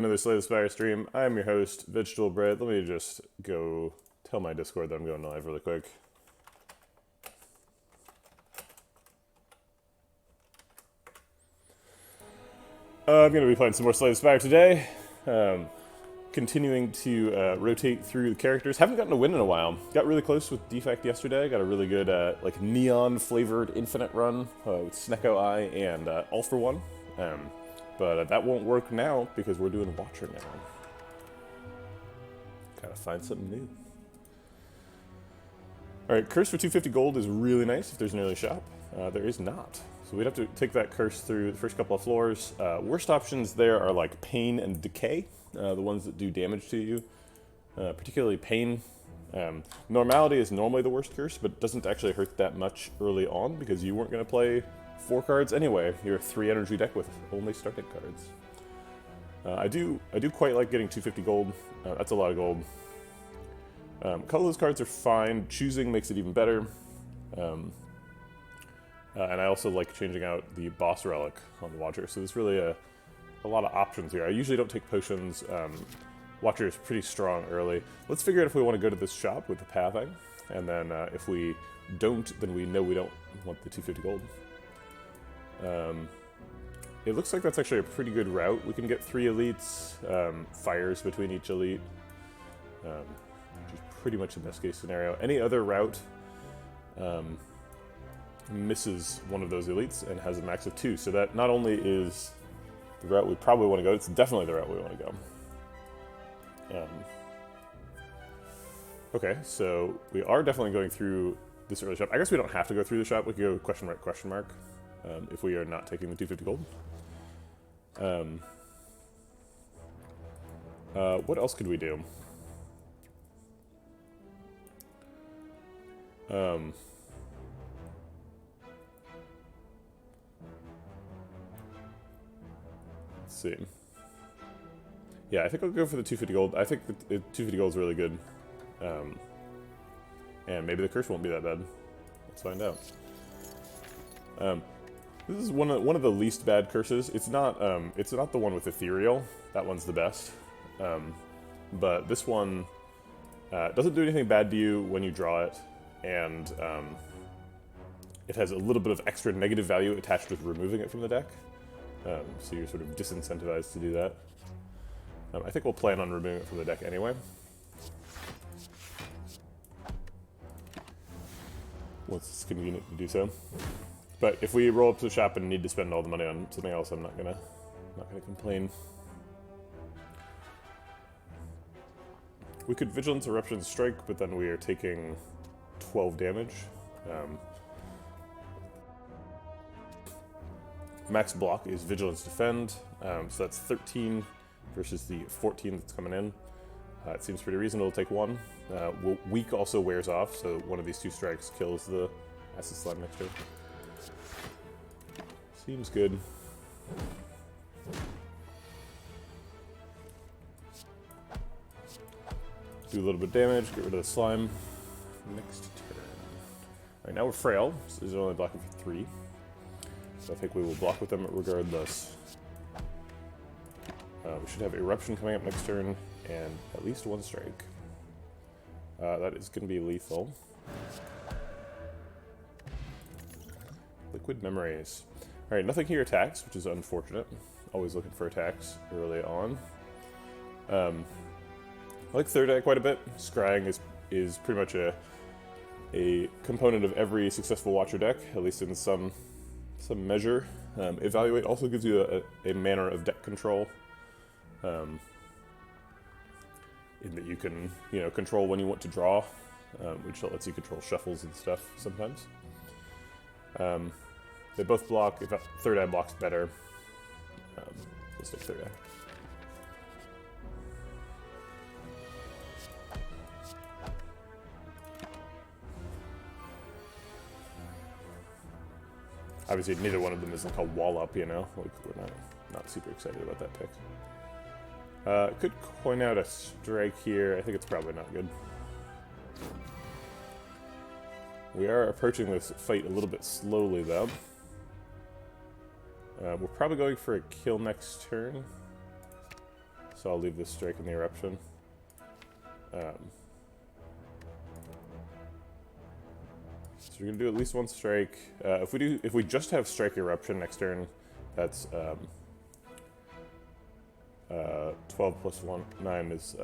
Another Slay the Spire stream. I'm your host, Vegetable Bread. Let me just go tell my Discord that I'm going live really quick. I'm going to be playing some more Slay the Spire today. Continuing to rotate through the characters. Haven't gotten a win in a while. Got really close with Defect yesterday. Got a really good like neon-flavored infinite run with Snecko Eye and All for One. But that won't work now because we're doing Watcher now. Gotta find something new. Alright, Curse for 250 gold is really nice if there's an early shop. There is not. So we'd have to take that Curse through the first couple of floors. Worst options there are like Pain and Decay, the ones that do damage to you. Particularly Pain. Normality is normally the worst Curse, but doesn't actually hurt that much early on because you weren't going to play 4 cards anyway. You're a 3 energy deck with only starting cards. I do quite like getting 250 gold. That's a lot of gold. Colorless cards are fine. Choosing makes it even better. And I also like changing out the boss relic on the Watcher. So there's really a lot of options here. I usually don't take potions. Watcher is pretty strong early. Let's figure out if we want to go to this shop with the pathing. And then if we don't, then we know we don't want the 250 gold. It looks like that's actually a pretty good route. We can get 3 elites, fires between each elite, which is pretty much the best case scenario. Any other route misses one of those elites and has a max of 2, so that not only is the route we probably want to go, it's definitely the route we want to go. Okay, so we are definitely going through this early shop. I guess we don't have to go through the shop. We could go question mark, if we are not taking the 250 gold. What else could we do? Let's see. Yeah, I think I'll go for the 250 gold. I think the 250 gold is really good. And maybe the curse won't be that bad. Let's find out. This is one of the least bad curses. It's not the one with ethereal. That one's the best. But this one doesn't do anything bad to you when you draw it, and it has a little bit of extra negative value attached with removing it from the deck. So you're sort of disincentivized to do that. I think we'll plan on removing it from the deck anyway. Once it's convenient to do so. But if we roll up to the shop and need to spend all the money on something else, I'm not gonna complain. We could Vigilance Eruption Strike, but then we are taking 12 damage. Max block is Vigilance Defend, so that's 13 versus the 14 that's coming in. It seems pretty reasonable to take 1. Weak also wears off, so one of these 2 strikes kills the Acid Slime next turn. Seems good. Do a little bit of damage, get rid of the slime. Next turn. Alright, now we're frail, so these are only blocking for 3. So I think we will block with them regardless. We should have Eruption coming up next turn, and at least 1 strike. That is going to be lethal. Liquid Memories. Alright, nothing here attacks, which is unfortunate. Always looking for attacks early on. I like Third Eye quite a bit. Scrying is pretty much a component of every successful Watcher deck, at least in some measure. Evaluate also gives you a manner of deck control. In that you can, control when you want to draw, which lets you control shuffles and stuff sometimes. They both block. If Third Eye blocks better, we'll stick Third Eye. Obviously, neither one of them is like a wall up, Like we're not super excited about that pick. Could coin out a strike here. I think it's probably not good. We are approaching this fight a little bit slowly, though. We're probably going for a kill next turn. so I'll leave this strike in the eruption. So we're gonna do at least one strike. If we just have strike eruption next turn, that's 12 plus 1, 9 is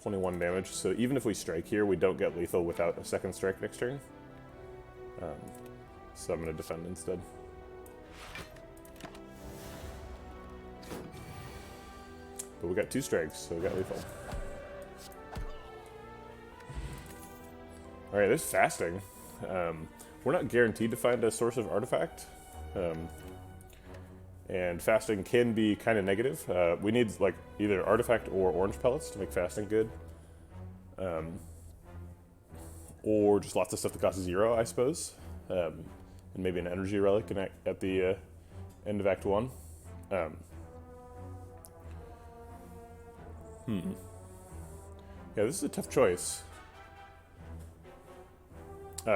21 damage. So even if we strike here, we don't get lethal without a second strike next turn. So I'm gonna defend instead. But we got 2 strikes, so we got lethal. Alright, there's fasting. We're not guaranteed to find a source of artifact. And fasting can be kind of negative. We need like either artifact or orange pellets to make fasting good. Or just lots of stuff that costs 0, I suppose. And maybe an energy relic at the end of Act 1. Yeah, this is a tough choice.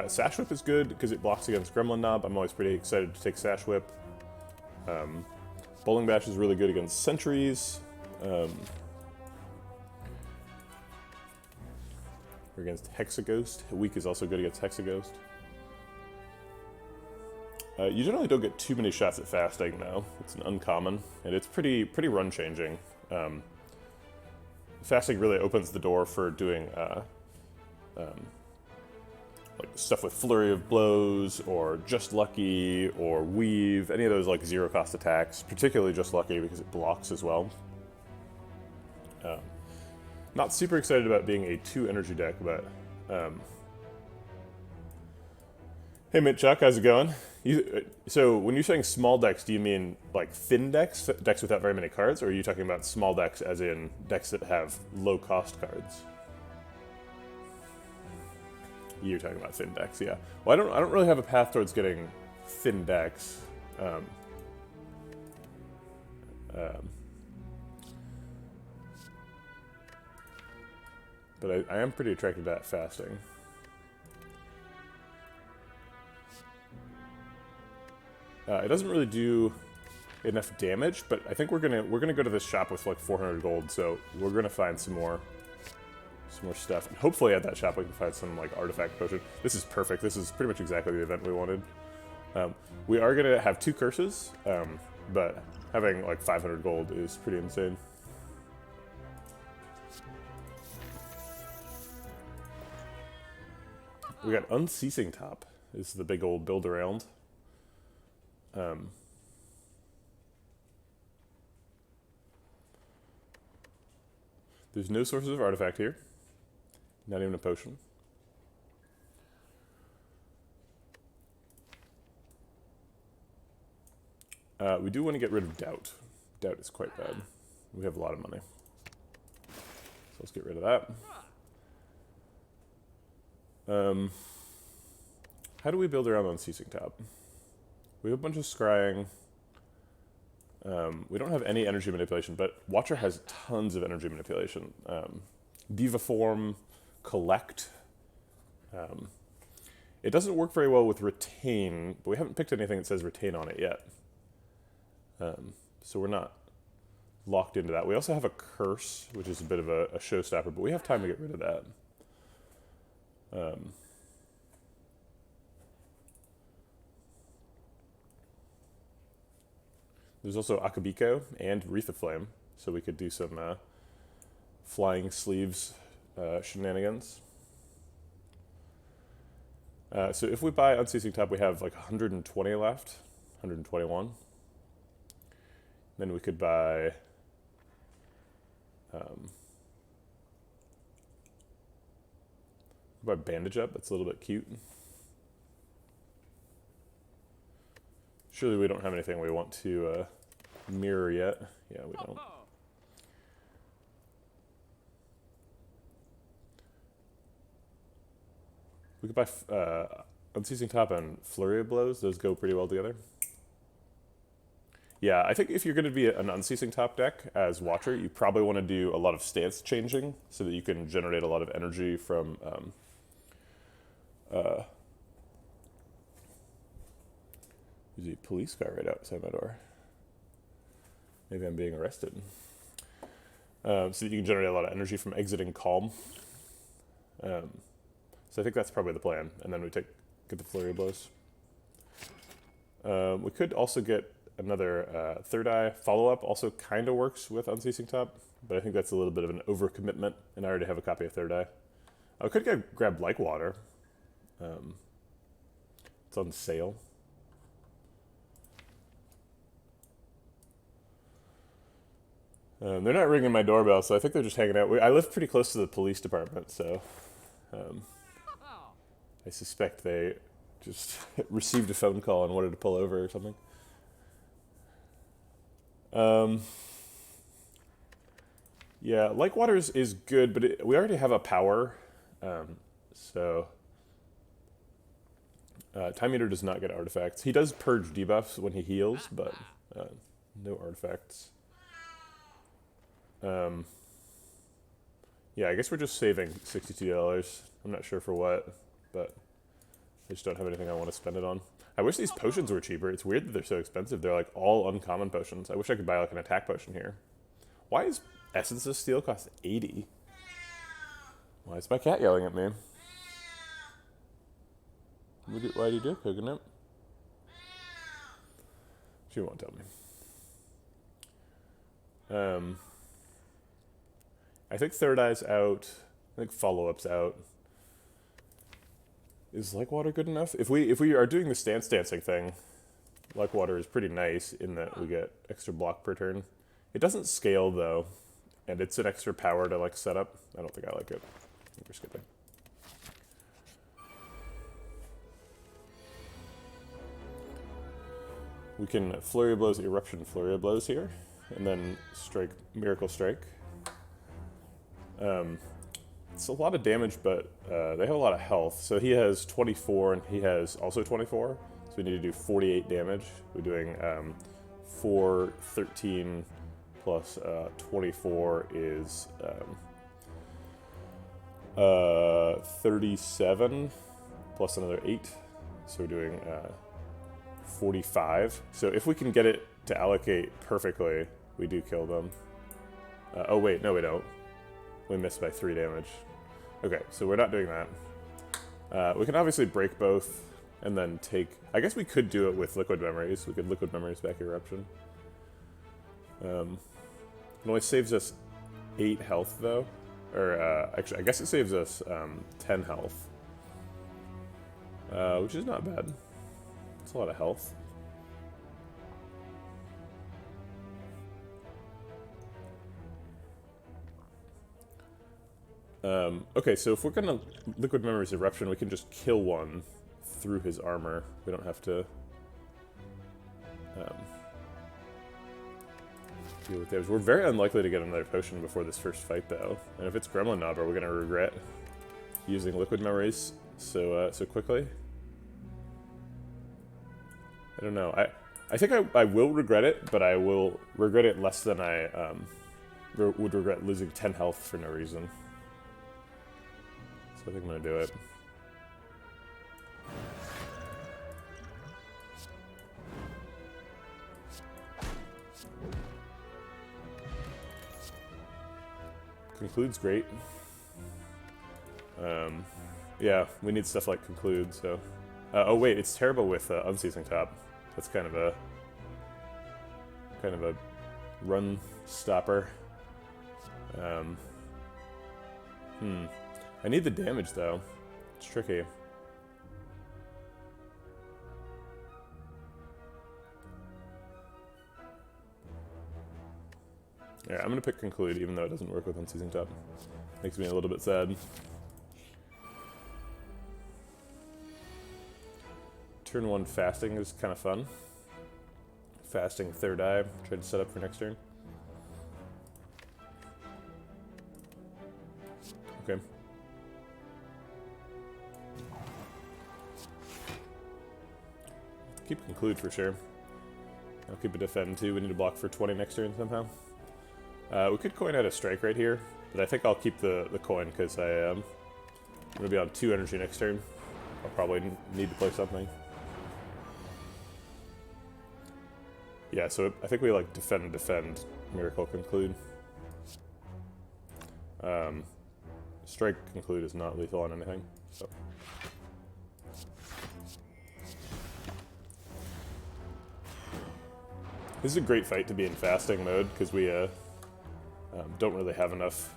Sash Whip is good because it blocks against Gremlin Knob. I'm always pretty excited to take Sash Whip. Bowling Bash is really good against Sentries. Or against Hexaghost. Weak is also good against Hexaghost. You generally don't get too many shots at fasting, though. It's an uncommon, and it's pretty run changing. Fasting really opens the door for doing like stuff with Flurry of Blows, or Just Lucky, or Weave, any of those like 0 cost attacks, particularly Just Lucky because it blocks as well. Not super excited about being a 2 energy deck, but hey Mint Chuck, how's it going? So when you're saying small decks, do you mean like thin decks, decks without very many cards, or are you talking about small decks as in decks that have low cost cards? You're talking about thin decks, yeah. Well, I don't really have a path towards getting thin decks. But I am pretty attracted to that fasting. It doesn't really do enough damage, but I think we're gonna go to this shop with like 400 gold, so we're gonna find some more stuff. And hopefully at that shop we can find some like artifact potion. This is perfect. This is pretty much exactly the event we wanted. We are gonna have 2 curses, but having like 500 gold is pretty insane. We got Unceasing Top. This is the big old build around. There's no sources of artifact here. Not even a potion. We do want to get rid of Doubt. Doubt is quite bad. We have a lot of money. So let's get rid of that. How do we build around Unceasing Top? We have a bunch of scrying. We don't have any energy manipulation, but Watcher has tons of energy manipulation. Diva Form, Collect. It doesn't work very well with Retain, but we haven't picked anything that says Retain on it yet. So we're not locked into that. We also have a Curse, which is a bit of a showstopper, but we have time to get rid of that. There's also Akabiko and Wreath of Flame, so we could do some flying sleeves shenanigans. So if we buy Unceasing Top, we have like 120 left, 121. Then we could buy Bandage Up. That's a little bit cute. Surely we don't have anything we want to mirror yet. Yeah, we don't. We could buy Unceasing Top and Flurry of Blows. Those go pretty well together. Yeah, I think if you're going to be an Unceasing Top deck as Watcher, you probably want to do a lot of stance changing so that you can generate a lot of energy from there's a police car right outside my door. Maybe I'm being arrested. so that you can generate a lot of energy from exiting calm. So I think that's probably the plan. And then we get the flurry of blows. We could also get another third eye follow-up. Also kind of works with unceasing top, but I think that's a little bit of an overcommitment, and I already have a copy of third eye. I could grab like water. It's on sale. They're not ringing my doorbell, so I think they're just hanging out. I live pretty close to the police department, so I suspect they just received a phone call and wanted to pull over or something. Yeah, like water is good, but we already have a power, so Time Eater does not get artifacts. He does purge debuffs when he heals, but no artifacts. Yeah, I guess we're just saving $62. I'm not sure for what, but I just don't have anything I want to spend it on. I wish these potions were cheaper. It's weird that they're so expensive. They're like all uncommon potions. I wish I could buy like an attack potion here. Why is Essence of Steel cost 80? Why is my cat yelling at me? Why do you do, Coconut? She won't tell me. I think Third Eye's out. I think Follow-Up's out. Is Like Water good enough? If we are doing the stance dancing thing, Like Water is pretty nice in that we get extra block per turn. It doesn't scale though, and it's an extra power to like set up. I don't think I like it. I think we're skipping. We can Flurry of Blows, Eruption, Flurry of Blows here, and then strike Miracle Strike. It's a lot of damage, but they have a lot of health. So he has 24, and he has also 24. So we need to do 48 damage. We're doing 4, 13, plus 24 is 37, plus another 8. So we're doing 45. So if we can get it to allocate perfectly, we do kill them. Oh wait, no we don't. We missed by 3 damage. Okay, so we're not doing that. We can obviously break both and then take... I guess we could do it with Liquid Memories. We could Liquid Memories back Eruption. It only saves us 8 health though. Or actually, I guess it saves us 10 health. Which is not bad. It's a lot of health. Okay, so if we're gonna Liquid Memories Eruption, we can just kill one through his armor. We don't have to deal with damage. We're very unlikely to get another potion before this first fight, though. And if it's Gremlin Knob, are we gonna regret using Liquid Memories so quickly? I don't know. I think I will regret it, but I will regret it less than I would regret losing 10 health for no reason. So I think I'm gonna do it. Conclude's great. Yeah, we need stuff like Conclude, so... oh wait, it's terrible with Unceasing Top. That's kind of a run stopper. I need the damage though. It's tricky. Yeah, I'm gonna pick Conclude even though it doesn't work with Unceasing Top. Makes me a little bit sad. Turn 1 fasting is kind of fun. Fasting Third Eye, try to set up for next turn. Okay. Keep Conclude for sure. I'll keep a Defend too. We need to block for 20 next turn somehow. We could coin out a Strike right here, but I think I'll keep the coin because I'm going to be on 2 energy next turn. I'll probably need to play something. Yeah, so I think we like defend, Miracle, Conclude. Strike Conclude is not lethal on anything, so. This is a great fight to be in fasting mode, because we don't really have enough.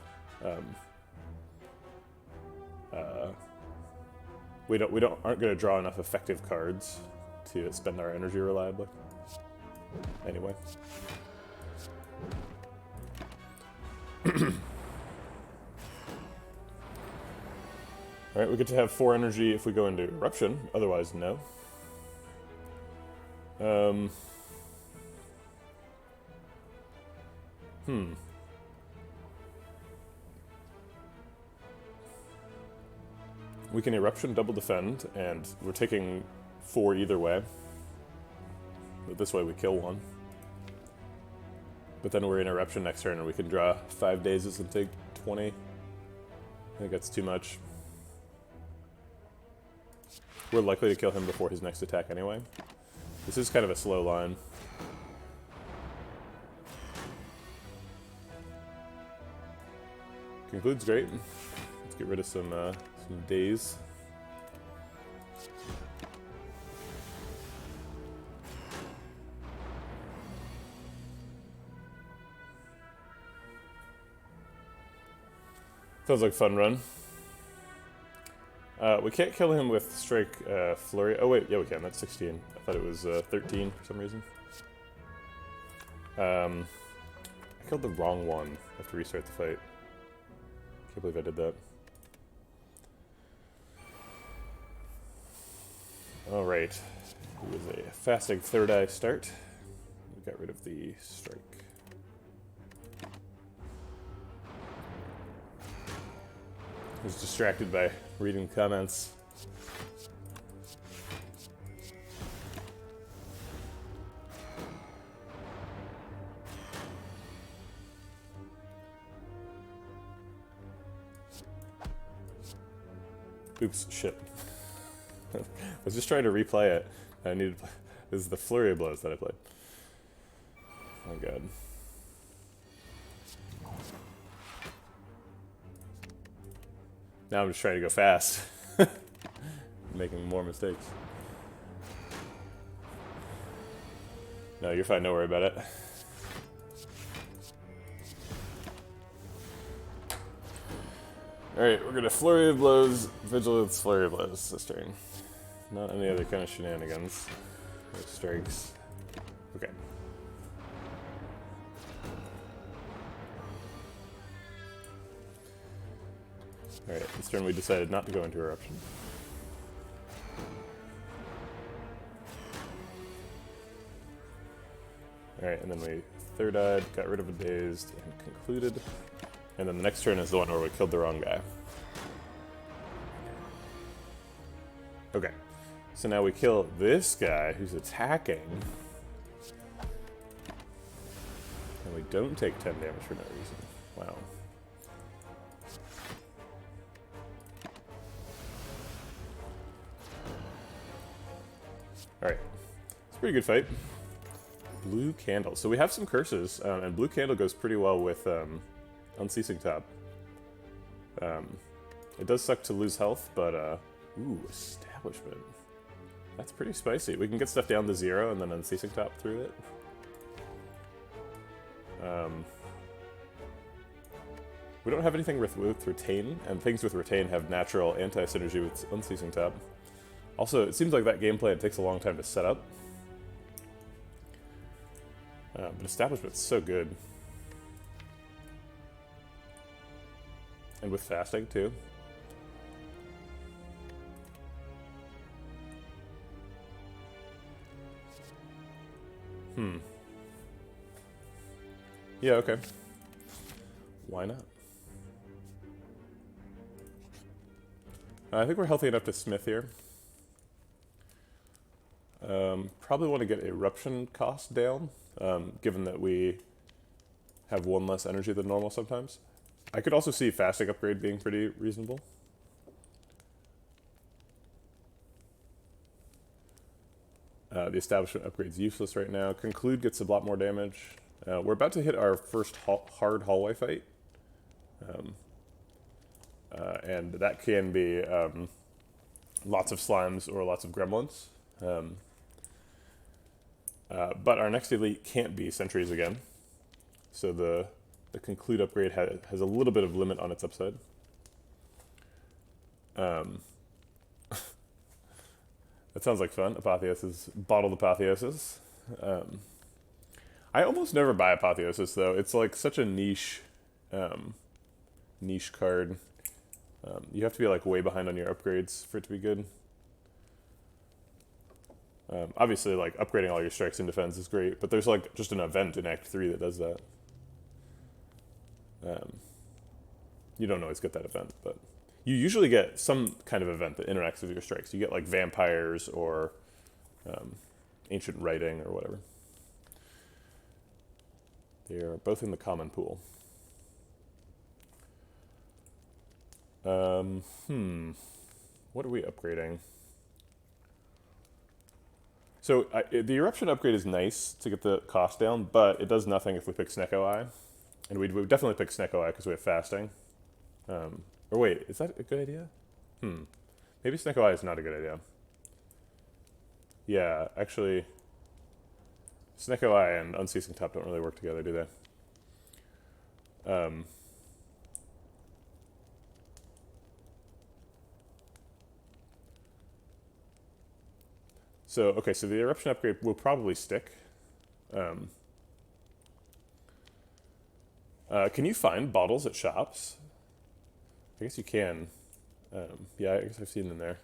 We aren't going to draw enough effective cards to spend our energy reliably. Anyway. Alright, we get to have 4 energy if we go into Eruption, otherwise no. We can Eruption, double defend, and we're taking 4 either way. But this way we kill 1. But then we're in Eruption next turn and we can draw 5 dazes and take 20. I think that's too much. We're likely to kill him before his next attack anyway. This is kind of a slow line. Conclude's great. Let's get rid of some days. Feels like a fun run. We can't kill him with Strike Flurry. Oh wait, yeah we can, that's 16. I thought it was 13 for some reason. I killed the wrong one. I have to restart the fight. Can't believe I did that. Alright. It was a fasting third eye start. We got rid of the strike. I was distracted by reading comments. Oops, shit. I was just trying to replay it. I needed. This is the flurry of blows that I played. Oh my god. Now I'm just trying to go fast. Making more mistakes. No, you're fine, don't worry about it. Alright, we're gonna Flurry of Blows, Vigilance, Flurry of Blows this turn. Not any other kind of shenanigans. No strikes. Okay. Alright, this turn we decided not to go into Eruption. Alright, and then we third-eyed, got rid of a dazed, and concluded. And then the next turn is the one where we killed the wrong guy. Okay, so now we kill this guy who's attacking. And we don't take 10 damage for no reason. Wow. Alright, it's a pretty good fight. Blue Candle. So we have some curses, and Blue Candle goes pretty well with Unceasing Top. It does suck to lose health, but ooh, Establishment. That's pretty spicy. We can get stuff down to 0 and then Unceasing Top through it. We don't have anything with Retain, and things with Retain have natural anti-synergy with Unceasing Top. Also, it seems like that game plan takes a long time to set up. But Establishment's so good. And with fasting, too. Yeah, okay. Why not? I think we're healthy enough to Smith here. Probably want to get Eruption cost down, given that we have 1 less energy than normal sometimes. I could also see fasting upgrade being pretty reasonable. The Establishment upgrade's useless right now. Conclude gets a lot more damage. We're about to hit our first hard hallway fight. and that can be lots of slimes or lots of gremlins. But our next elite can't be sentries again, so the conclude upgrade has a little bit of limit on its upside. That sounds like fun. Apotheosis, bottled apotheosis. I almost never buy apotheosis though. It's like such a niche card. You have to be like way behind on your upgrades for it to be good. Obviously, like upgrading all your strikes and defense is great, but there's like just an event in Act 3 that does that. You don't always get that event, but you usually get some kind of event that interacts with your strikes. You get like vampires or ancient writing or whatever. They are both in the common pool. What are we upgrading? So the eruption upgrade is nice to get the cost down, but it does nothing if we pick Snecko Eye. And we would definitely pick Snecko Eye because we have fasting. Or wait, is that a good idea? Maybe Snecko Eye is not a good idea. Yeah, actually, Snecko Eye and Unceasing Top don't really work together, do they? So, okay, so the eruption upgrade will probably stick. Can you find bottles at shops? I guess you can. Yeah, I guess I've seen them there.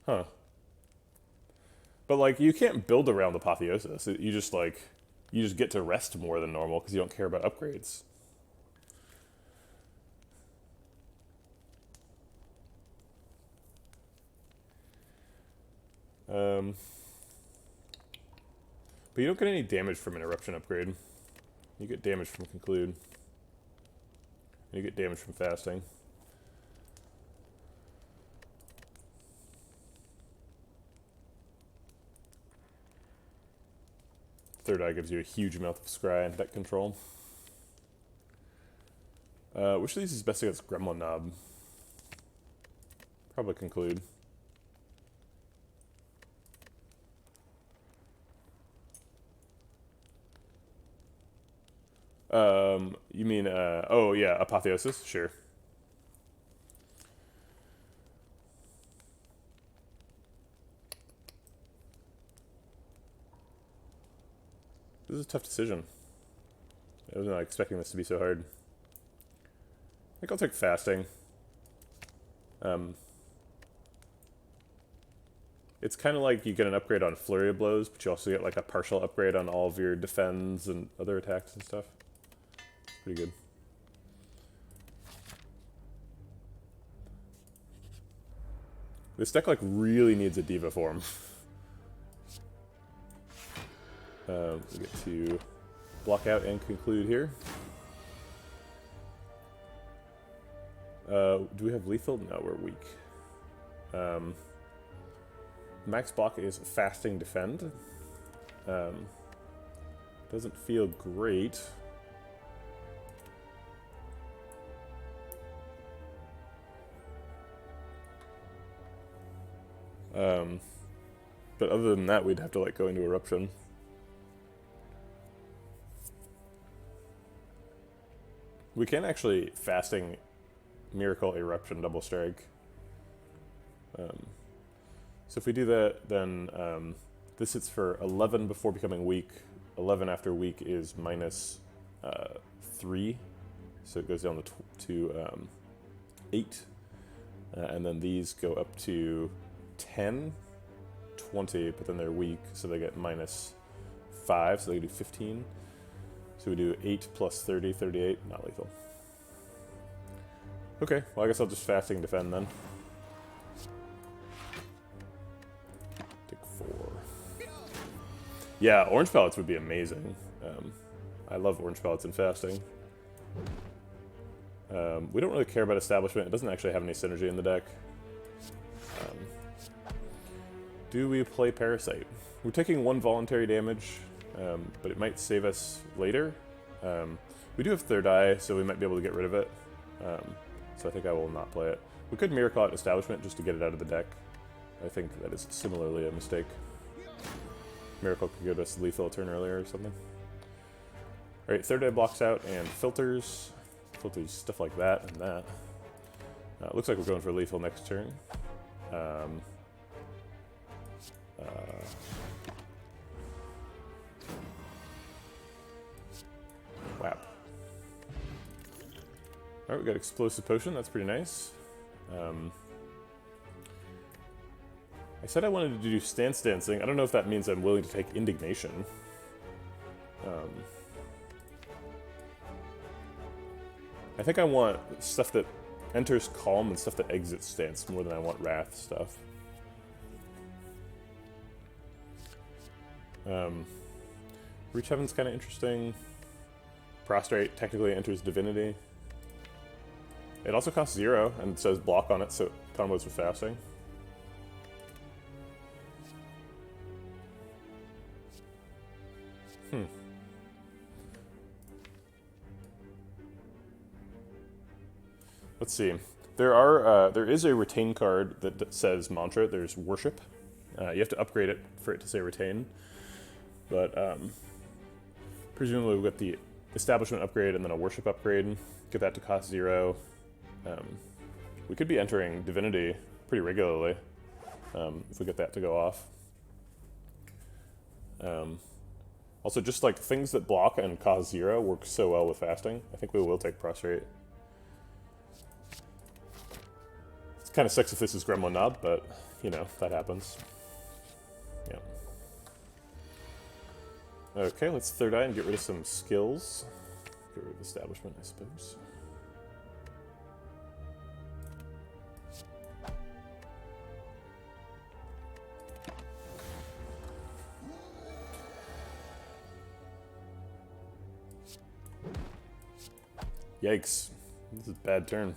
Huh. But like, you can't build around apotheosis. You just get to rest more than normal because you don't care about upgrades. But you don't get any damage from an eruption upgrade. You get damage from conclude. And you get damage from fasting. Third Eye gives you a huge amount of scry and deck control. Which of these is best against Gremlin Knob? Probably conclude. You mean, oh yeah, Apotheosis, sure. This is a tough decision. I was not expecting this to be so hard. I think I'll take fasting. It's kind of like you get an upgrade on Flurry of Blows, but you also get like a partial upgrade on all of your defends and other attacks and stuff. It's pretty good. This deck like really needs a Diva form. We get to block out and conclude here. Do we have lethal? No, we're weak. Max block is fasting defend. Doesn't feel great. But other than that, we'd have to like go into eruption. We can actually fasting miracle eruption double strike. So if we do that, then this hits for 11 before becoming weak. 11 after weak is minus 3, so it goes down to 8. And then these go up to 10, 20, but then they're weak, so they get minus 5, so they do 15. So we do 8 plus 30, 38, not lethal. Okay, well I guess I'll just fasting defend then. Take 4. Yeah, orange pellets would be amazing. I love orange pellets in fasting. We don't really care about establishment. It doesn't actually have any synergy in the deck. Do we play Parasite? We're taking 1 voluntary damage, but it might save us later. We do have Third Eye, so we might be able to get rid of it. so I think I will not play it. We could Miracle out Establishment just to get it out of the deck. I think that is similarly a mistake. Miracle could give us lethal a turn earlier or something. Alright, third eye blocks out and filters. Filters stuff like that and that. Looks like we're going for lethal next turn. Wow. Alright, we got Explosive Potion, that's pretty nice. I said I wanted to do Stance Dancing. I don't know if that means I'm willing to take Indignation. I think I want stuff that enters Calm and stuff that exits Stance more than I want Wrath stuff. Reach Heaven's kind of interesting. Prostrate technically enters Divinity. It also costs 0 and says block on it, so it combos with fasting. Let's see. There is a retain card that says mantra. There's worship. You have to upgrade it for it to say retain. But presumably we've got the establishment upgrade and then a worship upgrade. Get that to cost 0. We could be entering Divinity pretty regularly if we get that to go off. Also, just like things that block and cause 0 work so well with fasting. I think we will take Prostrate. It's kind of sucks if this is Gremlin Knob, but you know, that happens. Yeah. Okay, let's third eye and get rid of some skills. Get rid of Establishment, I suppose. Yikes. This is a bad turn.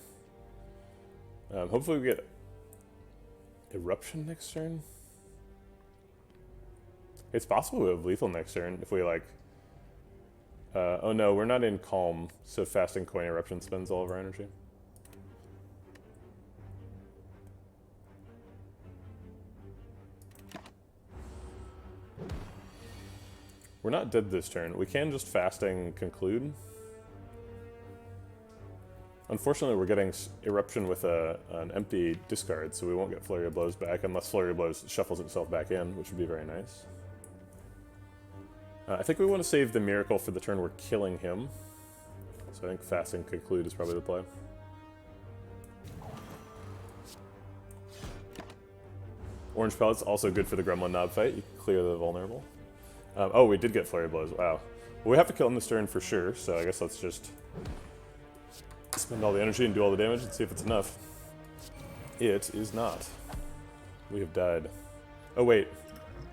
Hopefully we get Eruption next turn. It's possible we have Lethal next turn if we like... oh no, we're not in Calm, so Fasting Coin Eruption spends all of our energy. We're not dead this turn. We can just Fasting Conclude. Unfortunately, we're getting Eruption with an empty discard, so we won't get Flurry of Blows back unless Flurry of Blows shuffles itself back in, which would be very nice. I think we want to save the Miracle for the turn we're killing him. So I think Fasting Conclude is probably the play. Orange Pellet's also good for the Gremlin Knob fight. You can clear the vulnerable. Oh, we did get Flurry of Blows. Wow. Well, we have to kill him this turn for sure, so I guess let's just spend all the energy and do all the damage and see if it's enough. It is not. We have died. Oh wait.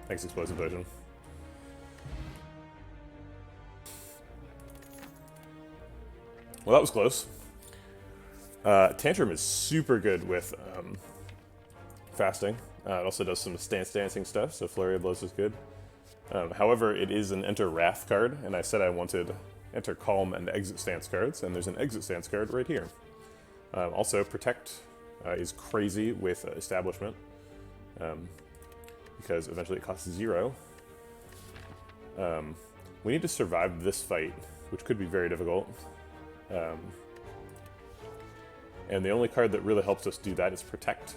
Thanks, Explosive Potion. Well, that was close. Tantrum is super good with fasting. It also does some Stance Dancing stuff, so Flurry of Blows is good. However, it is an Enter Wrath card, and I said I wanted Enter Calm and Exit Stance cards, and there's an Exit Stance card right here. Also, Protect is crazy with Establishment, because eventually it costs 0. We need to survive this fight, which could be very difficult. And the only card that really helps us do that is Protect.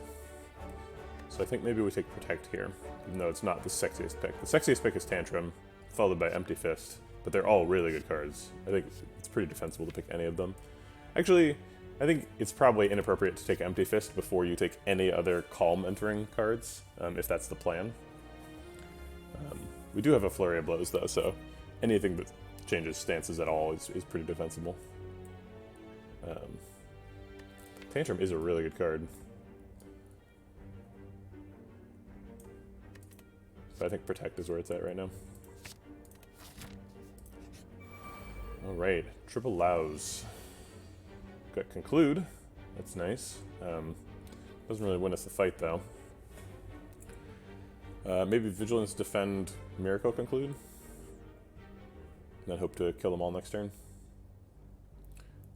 So I think maybe we take Protect here, even though it's not the sexiest pick. The sexiest pick is Tantrum, followed by Empty Fist. But they're all really good cards. I think it's pretty defensible to pick any of them. Actually, I think it's probably inappropriate to take Empty Fist before you take any other Calm entering cards, if that's the plan. We do have a Flurry of Blows, though, so anything that changes stances at all is pretty defensible. Tantrum is a really good card. So I think Protect is where it's at right now. Alright, triple Lows. Got Conclude. That's nice. Doesn't really win us the fight, though. Maybe Vigilance, Defend, Miracle Conclude. And then hope to kill them all next turn.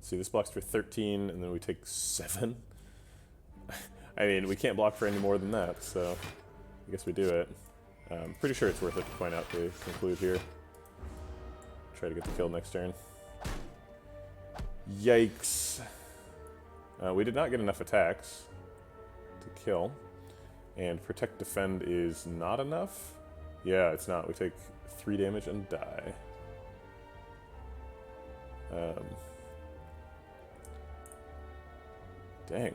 See, this blocks for 13, and then we take 7. I mean, we can't block for any more than that, so I guess we do it. Pretty sure it's worth it to point out to conclude here. Try to get the kill next turn. Yikes. We did not get enough attacks to kill. And protect defend is not enough? Yeah, it's not. We take 3 damage and die. Dang.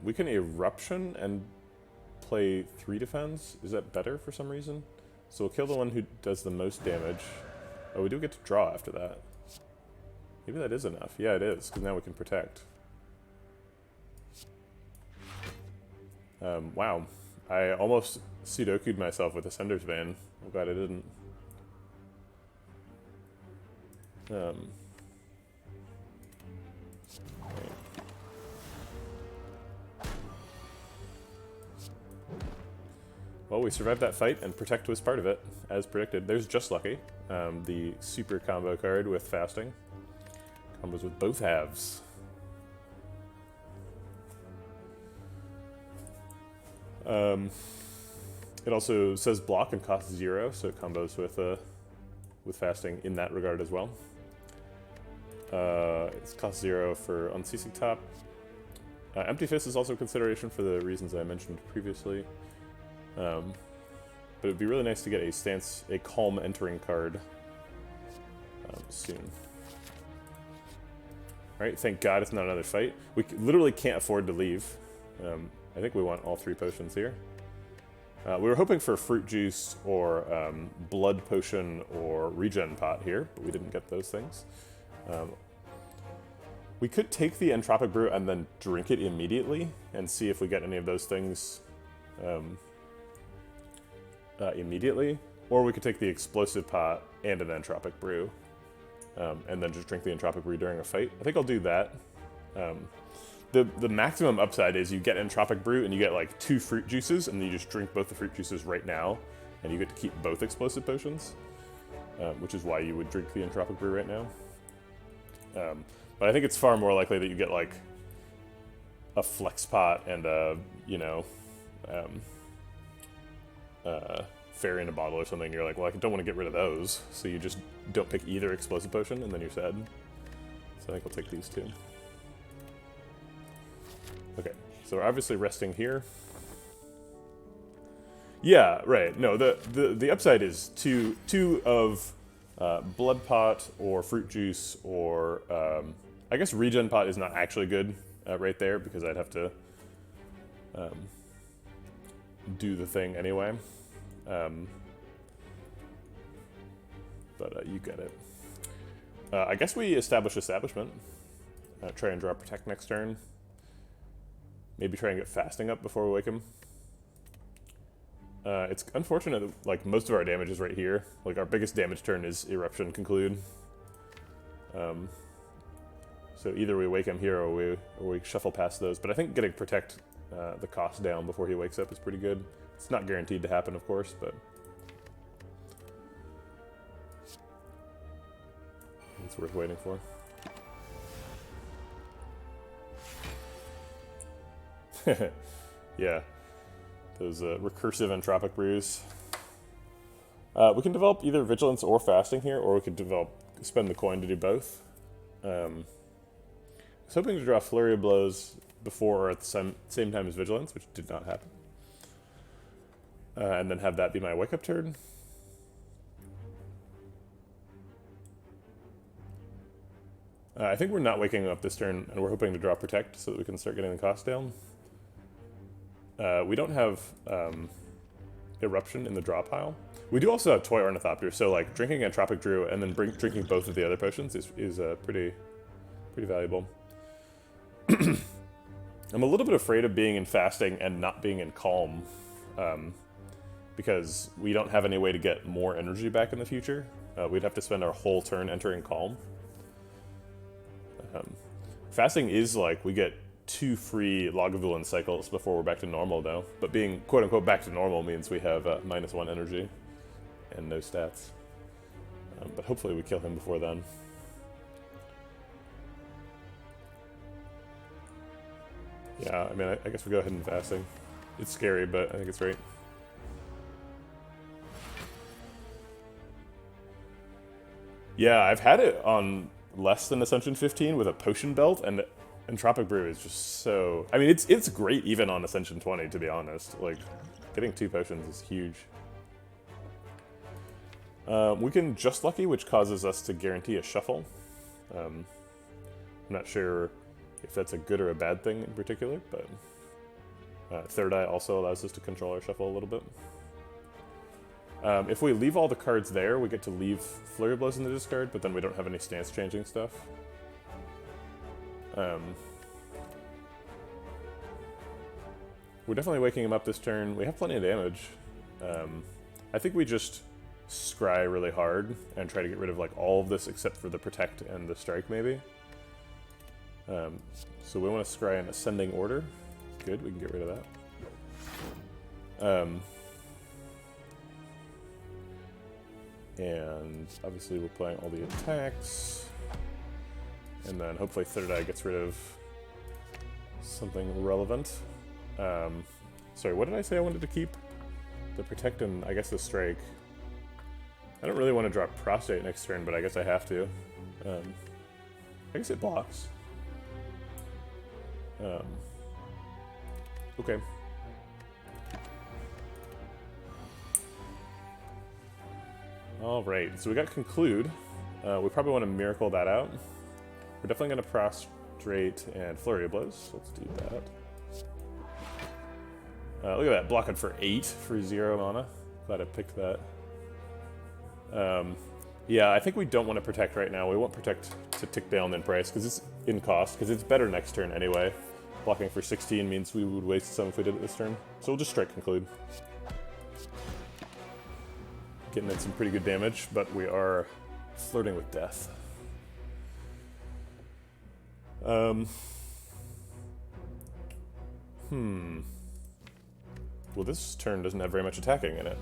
We can eruption and play 3 defense. Is that better for some reason? So we'll kill the one who does the most damage. Oh, we do get to draw after that. Maybe that is enough. Yeah, it is, because now we can protect. Wow. I almost Sudoku'd myself with Ascender's Bane. I'm glad I didn't. Well, we survived that fight, and Protect was part of it, as predicted. There's Just Lucky, the super combo card with Fasting. Combos with both halves. It also says block and costs 0, so it combos with Fasting in that regard as well. It's cost 0 for Unceasing Top. Empty Fist is also a consideration for the reasons I mentioned previously. But it'd be really nice to get a Calm Entering card soon. Alright, thank God it's not another fight. We literally can't afford to leave. I think we want all 3 potions here. We were hoping for Fruit Juice or Blood Potion or Regen Pot here, but we didn't get those things. We could take the Entropic Brew and then drink it immediately and see if we get any of those things immediately. Or we could take the Explosive Pot and an Entropic Brew and then just drink the Entropic Brew during a fight. I think I'll do that. The maximum upside is you get Entropic Brew and you get like 2 fruit juices, and then you just drink both the fruit juices right now, and you get to keep both explosive potions, which is why you would drink the Entropic Brew right now. But I think it's far more likely that you get like a Flex Pot and a, Fairy in a Bottle or something. You're like, well, I don't want to get rid of those, so you just don't pick either explosive potion, and then you're sad. So I think I'll take these 2. Okay, so we're obviously resting here. Yeah, right. No, the upside is two of Blood Pot or Fruit Juice or I guess Regen Pot is not actually good right there because I'd have to do the thing anyway. But you get it. I guess we establish Establishment. Try and draw Protect next turn. Maybe try and get Fasting up before we wake him. It's unfortunate that like most of our damage is right here. Like our biggest damage turn is Eruption Conclude. So either we wake him here or we shuffle past those. But I think getting Protect the cost down before he wakes up is pretty good. It's not guaranteed to happen, of course, but it's worth waiting for. Yeah, those recursive Entropic Brews. We can develop either Vigilance or Fasting here, or we could spend the coin to do both. I was hoping to draw Flurry of Blows before or at the same time as Vigilance, which did not happen. And then have that be my wake-up turn. I think we're not waking up this turn, and we're hoping to draw Protect so that we can start getting the cost down. We don't have Eruption in the draw pile. We do also have Toy Ornithopter, so like drinking Entropic Drew and then drinking both of the other potions is pretty valuable. I'm a little bit afraid of being in Fasting and not being in Calm, because we don't have any way to get more energy back in the future. We'd have to spend our whole turn entering Calm. Fasting is like we get 2 free Lagavulin cycles before we're back to normal, though. But being quote-unquote back to normal means we have -1 energy and no stats. But hopefully we kill him before then. Yeah, I mean, I guess we go ahead and fasting. It's scary, but I think it's right. Yeah, I've had it on less than Ascension 15 with a potion belt, and Entropic Brew is just so... I mean, it's great even on Ascension 20, to be honest. Like, getting 2 potions is huge. We can Just Lucky, which causes us to guarantee a shuffle. I'm not sure if that's a good or a bad thing in particular, but Third Eye also allows us to control our shuffle a little bit. If we leave all the cards there, we get to leave Flurry Blows in the discard, but then we don't have any stance-changing stuff. We're definitely waking him up this turn. We have plenty of damage. I think we just scry really hard and try to get rid of like all of this except for the Protect and the Strike, maybe. So we want to scry in ascending order. Good, we can get rid of that. And obviously we're playing all the attacks. And then hopefully Third Eye gets rid of something relevant. Sorry, what did I say I wanted to keep? The Protect and I guess the Strike. I don't really want to drop Prostate next turn, but I guess I have to. I guess it blocks. Okay. Alright, so we got Conclude. We probably want to Miracle that out. We're definitely going to Prostrate and Flurry of Blows. Let's do that. Look at that, blocking for 8 for 0 mana. Glad I picked that. Yeah, I think we don't want to Protect right now. We want Protect to tick down in price, because it's in cost, because it's better next turn anyway. Blocking for 16 means we would waste some if we did it this turn. So we'll just strike Conclude. Getting in some pretty good damage, but we are flirting with death. Well, this turn doesn't have very much attacking in it.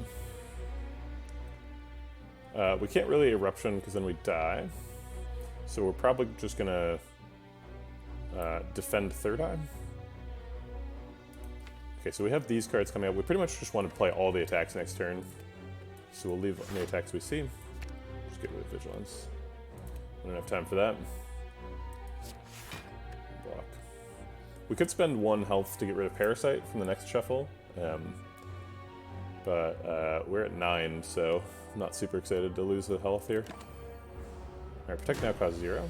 We can't really Eruption because then we die. So we're probably just gonna defend Third Eye. Okay, so we have these cards coming up. We pretty much just want to play all the attacks next turn. So we'll leave any attacks we see. Just get rid of Vigilance. I don't have time for that. Block. We could spend 1 health to get rid of Parasite from the next shuffle. But we're at 9, so I'm not super excited to lose the health here. Alright, Protect now costs 0.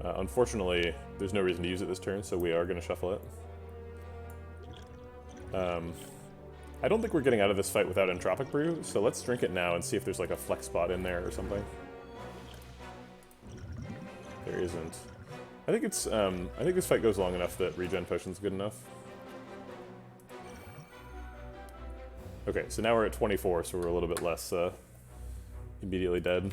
Unfortunately, there's no reason to use it this turn, so we are going to shuffle it. I don't think we're getting out of this fight without Entropic Brew, so let's drink it now and see if there's like a flex spot in there or something. There isn't. I think it's I think this fight goes long enough that regen potion's good enough. Okay, so now we're at 24, so we're a little bit less immediately dead.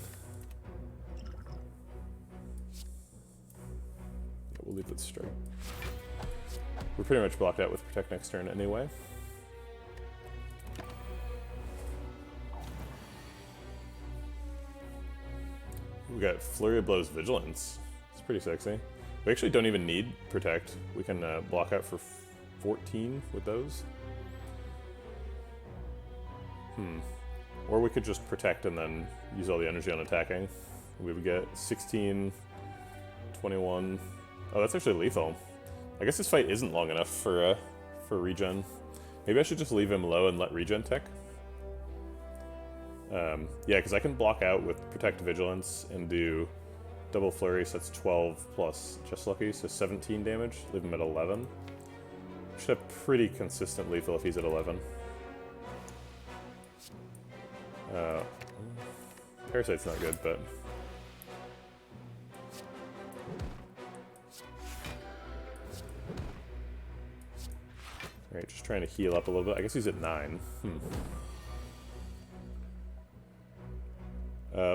We'll leave it straight. We're pretty much blocked out with Protect next turn anyway. We got Flurry of Blows Vigilance. It's pretty sexy. We actually don't even need Protect. We can block out for 14 with those. Or we could just Protect and then use all the energy on attacking. We would get 16, 21. Oh, that's actually lethal. I guess this fight isn't long enough for regen. Maybe I should just leave him low and let regen tech. Yeah, because I can block out with Protect Vigilance and do double flurry, so that's 12 plus Just Lucky, so 17 damage. Leave him at 11. Should have pretty consistent lethal if he's at 11. Parasite's not good, but... Alright, just trying to heal up a little bit. I guess he's at 9.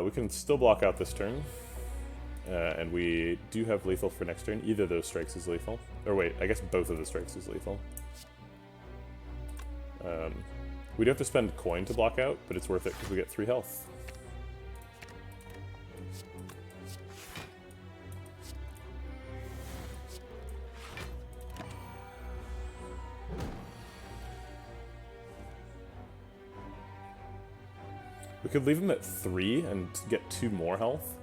We can still block out this turn. And we do have lethal for next turn. Either of those strikes is lethal. Or wait, I guess both of the strikes is lethal. We do have to spend coin to block out, but it's worth it because we get 3 health. could leave him at 3 and get 2 more health.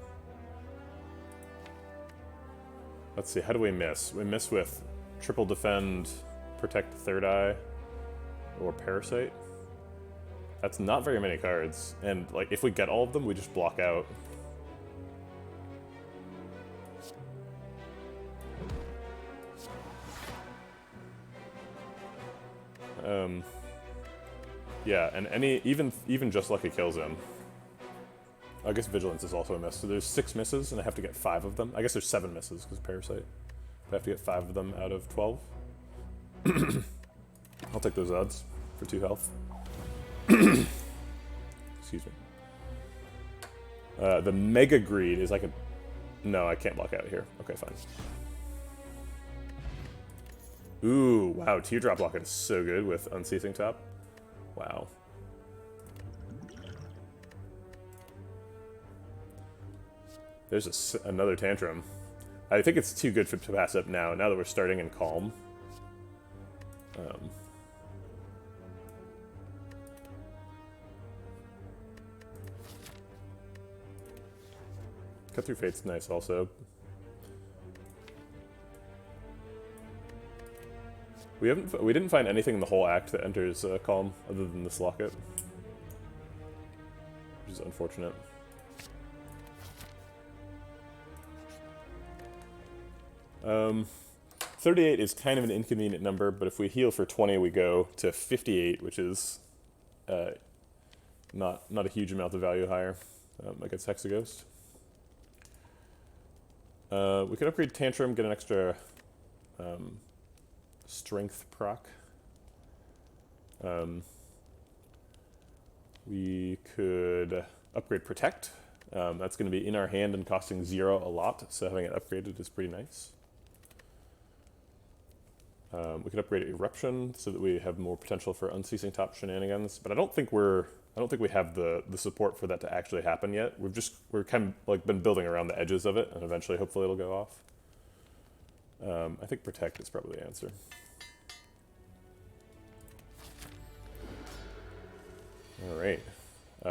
Let's see, how do we miss? We miss with triple defend, protect the third eye, or parasite. That's not very many cards, and like if we get all of them, we just block out. Yeah, and even just lucky kills him. I guess vigilance is also a miss. So there's 6 misses, and I have to get 5 of them. I guess there's 7 misses because parasite. I have to get 5 of them out of 12. I'll take those odds for 2 health. Excuse me. The Mega Greed is like a... No, I can't block out here. Okay, fine. Ooh, wow, Teardrop Locket is so good with Unceasing top. Wow. There's another Tantrum. I think it's too good to pass up now that we're starting in Calm. Cut Through Fate's nice also. We didn't find anything in the whole act that enters Calm other than this locket, which is unfortunate. Um, 38 is kind of an inconvenient number, but if we heal for 20, we go to 58, which is not a huge amount of value higher against Hexaghost. We could upgrade Tantrum, get an extra strength proc. We could upgrade Protect. That's going to be in our hand and costing 0 a lot, so having it upgraded is pretty nice. We could upgrade Eruption so that we have more potential for Unceasing top shenanigans, but I don't think we have the support for that to actually happen yet. We're kind of like been building around the edges of it, and eventually, hopefully, it'll go off. I think Protect is probably the answer. All right.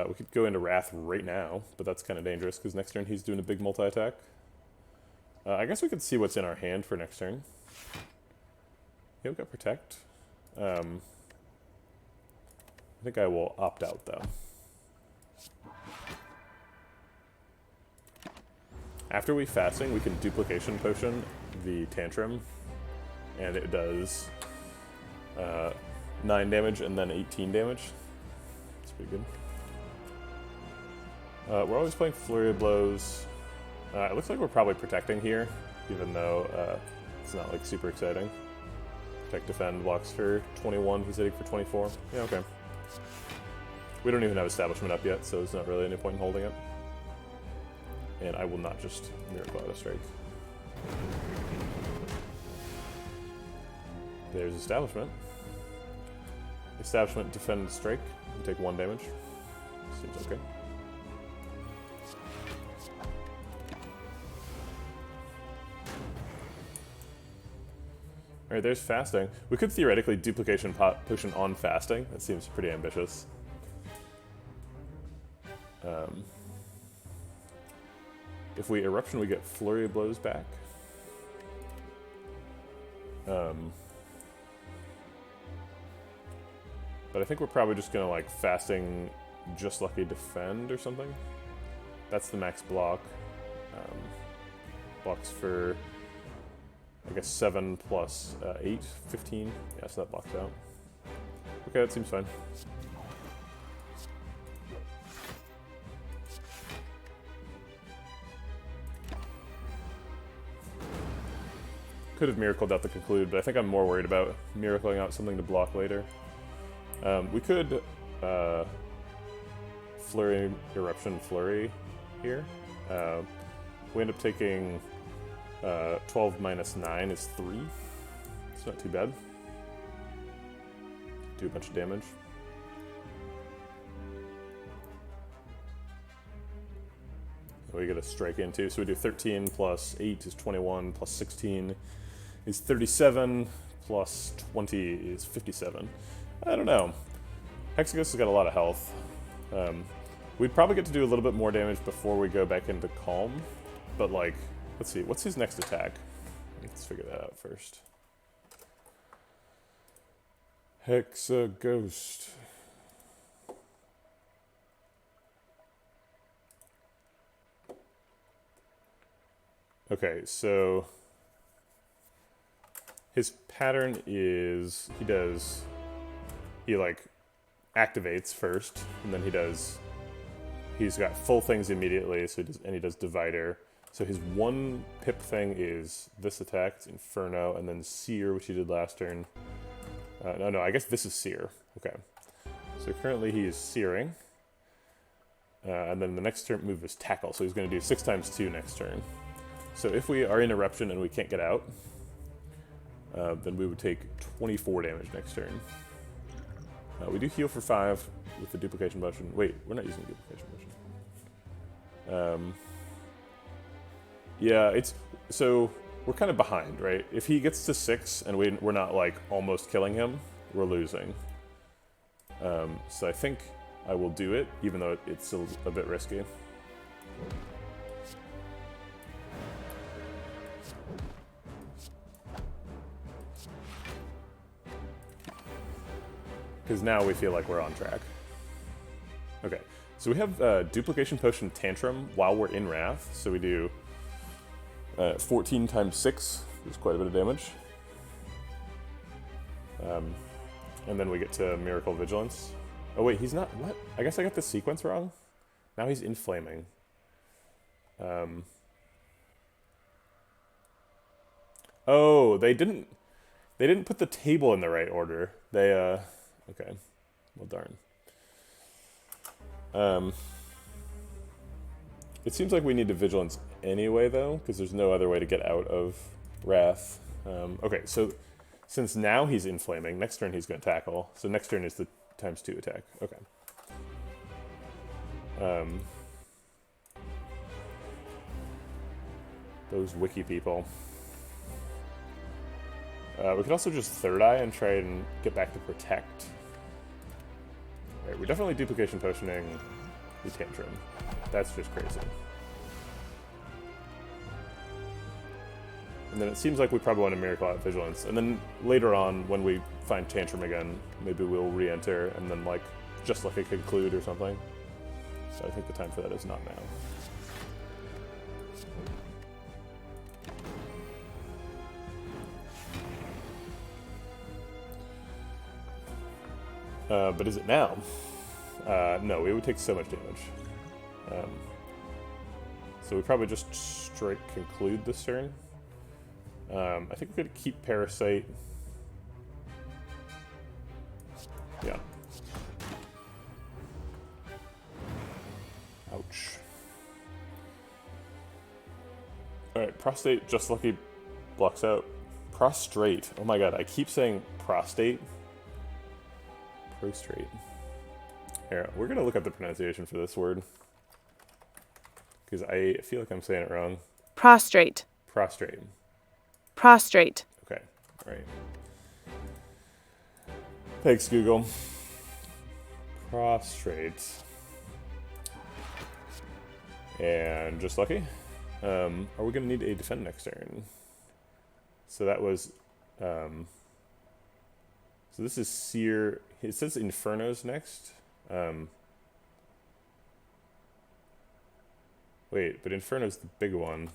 We could go into Wrath right now, but that's kind of dangerous because next turn he's doing a big multi-attack. I guess we could see what's in our hand for next turn. Yeah, we've got Protect. I think I will opt out, though. After we Fasting, we can Duplication Potion the Tantrum, and it does 9 damage and then 18 damage. That's pretty good. We're always playing Flurry of Blows. It looks like we're probably protecting here, even though it's not like super exciting. Protect Defend blocks for 21, he's hitting for 24. Yeah, okay. We don't even have Establishment up yet, so there's not really any point in holding it. And I will not just Miracle out a Strike. There's Establishment. Establishment, Defend, Strike. You take 1 damage. Seems okay. Alright, there's Fasting. We could theoretically Duplication Potion on Fasting. That seems pretty ambitious. If we Eruption, we get Flurry of Blows back. But I think we're probably just gonna like Fasting Just Lucky Defend or something. That's the max block. Blocks for, I guess, 7 plus 8, 15. Yeah, so that blocks out. Okay, that seems fine. Could have miracled out the Conclude, but I think I'm more worried about miracling out something to block later. We could Flurry, Eruption, Flurry here. We end up taking 12 minus 9 is 3. It's not too bad. Do a bunch of damage. We get a strike in too, so we do 13 plus 8 is 21, plus 16 is 37, plus 20 is 57. I don't know. Hexaghost has got a lot of health. We'd probably get to do a little bit more damage before we go back into Calm. But, like, let's see. What's his next attack? Let's figure that out first. Hexa Ghost. Okay, so his pattern is he like activates first, and then he's got full things immediately, so he does Divider. So his one pip thing is this attack, it's Inferno, and then Seer, which he did last turn. No, I guess this is Seer. Okay. So currently he is Searing. And then the next turn move is Tackle, so he's going to do 6 times 2 next turn. So if we are in Eruption and we can't get out, then we would take 24 damage next turn. We do heal for 5 with the Duplication Potion. Wait, we're not using Duplication Potion. Yeah, so we're kind of behind, right? If he gets to 6 and we're not like almost killing him, we're losing. So I think I will do it, even though it's still a bit risky. Because now we feel like we're on track. Okay, so we have Duplication Potion Tantrum while we're in Wrath. So we do 14 times 6, which is quite a bit of damage. And then we get to Miracle Vigilance. Oh wait, he's not, what? I guess I got the sequence wrong? Now he's Inflaming. Oh, they didn't put the table in the right order. They, okay. Well, darn. It seems like we need to Vigilance anyway, though, because there's no other way to get out of Wrath. Okay, so since now he's Inflaming, next turn he's going to Tackle. So next turn is the times 2 attack. Okay. Those wiki people. We could also just Third Eye and try and get back to Protect. Alright, we're definitely Duplication Potioning the Tantrum. That's just crazy. And then it seems like we probably want to Miracle out Vigilance. And then later on, when we find Tantrum again, maybe we'll re-enter and then, like, just like a Conclude or something. So I think the time for that is not now. But is it now? No, we would take so much damage. So we probably just straight Conclude this turn. I think we could keep Parasite. Yeah. Ouch. Alright, Prostate, just lucky, blocks out. Prostrate. Oh my god, I keep saying prostate. Prostrate. Here, we're gonna look up the pronunciation for this word. Because I feel like I'm saying it wrong. Prostrate. Prostrate. Prostrate. Okay, alright. Thanks, Google. Prostrate. And just lucky. Are we going to need a defend next turn? So that was... so this is Seer... It says Inferno's next. Wait, but Inferno's the big one.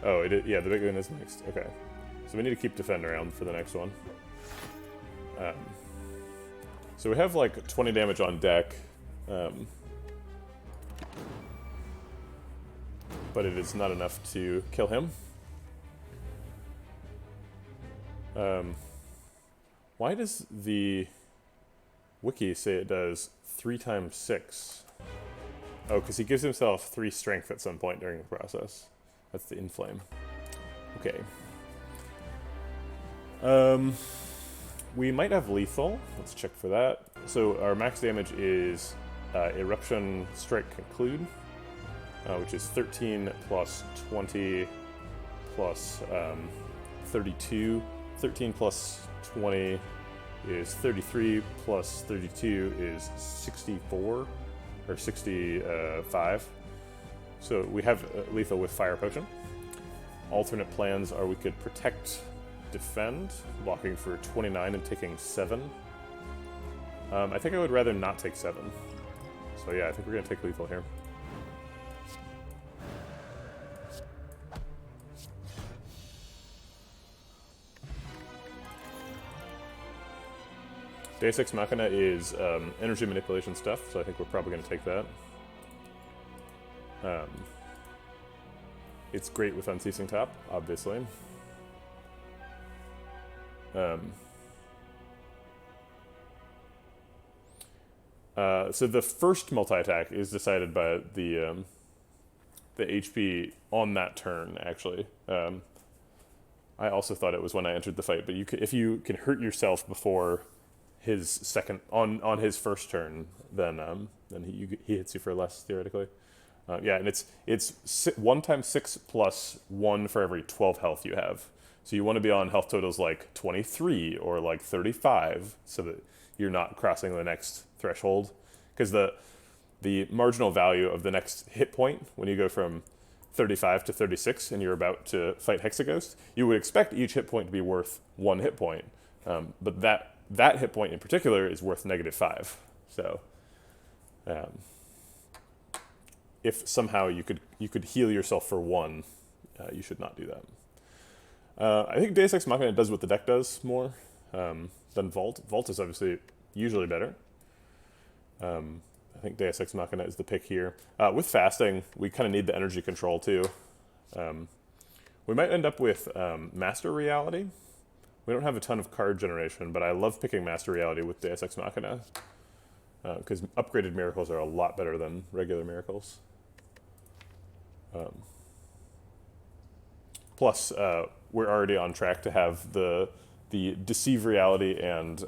Oh, yeah, the big one is next. Okay. So we need to keep defend around for the next one. So we have like 20 damage on deck. But it is not enough to kill him. Why does the wiki say it does 3 times 6? Oh, because he gives himself 3 strength at some point during the process. That's the Inflame. Okay. We might have lethal. Let's check for that. So our max damage is Eruption Strike Conclude, which is 13 plus 20 plus 32. 13 plus 20 is 33 plus 32 is 64 or 65. So we have lethal with fire potion. Alternate plans are we could protect, defend, blocking for 29 and taking 7. I think I would rather not take 7. So yeah, I think we're going to take lethal here. Deus Ex Machina is energy manipulation stuff, so I think we're probably going to take that. It's great with Unceasing Top, obviously. So the first multi-attack is decided by the HP on that turn, actually. I also thought it was when I entered the fight, but if you can hurt yourself before his second on his first turn, then he hits you for less theoretically. Yeah, and it's 1 times 6 plus 1 for every 12 health you have. So you want to be on health totals like 23 or like 35, so that you're not crossing the next threshold. Because the marginal value of the next hit point when you go from 35 to 36 and you're about to fight Hexaghost, you would expect each hit point to be worth 1 hit point, but that hit point in particular is worth -5. So if somehow you could heal yourself for 1, you should not do that. I think Deus Ex Machina does what the deck does more than Vault. Vault is obviously usually better. I think Deus Ex Machina is the pick here. With fasting, we kind of need the energy control too. We might end up with Master Reality. We don't have a ton of card generation, but I love picking Master Reality with Deus Ex Machina, because upgraded miracles are a lot better than regular miracles. Plus, we're already on track to have the Deceive Reality and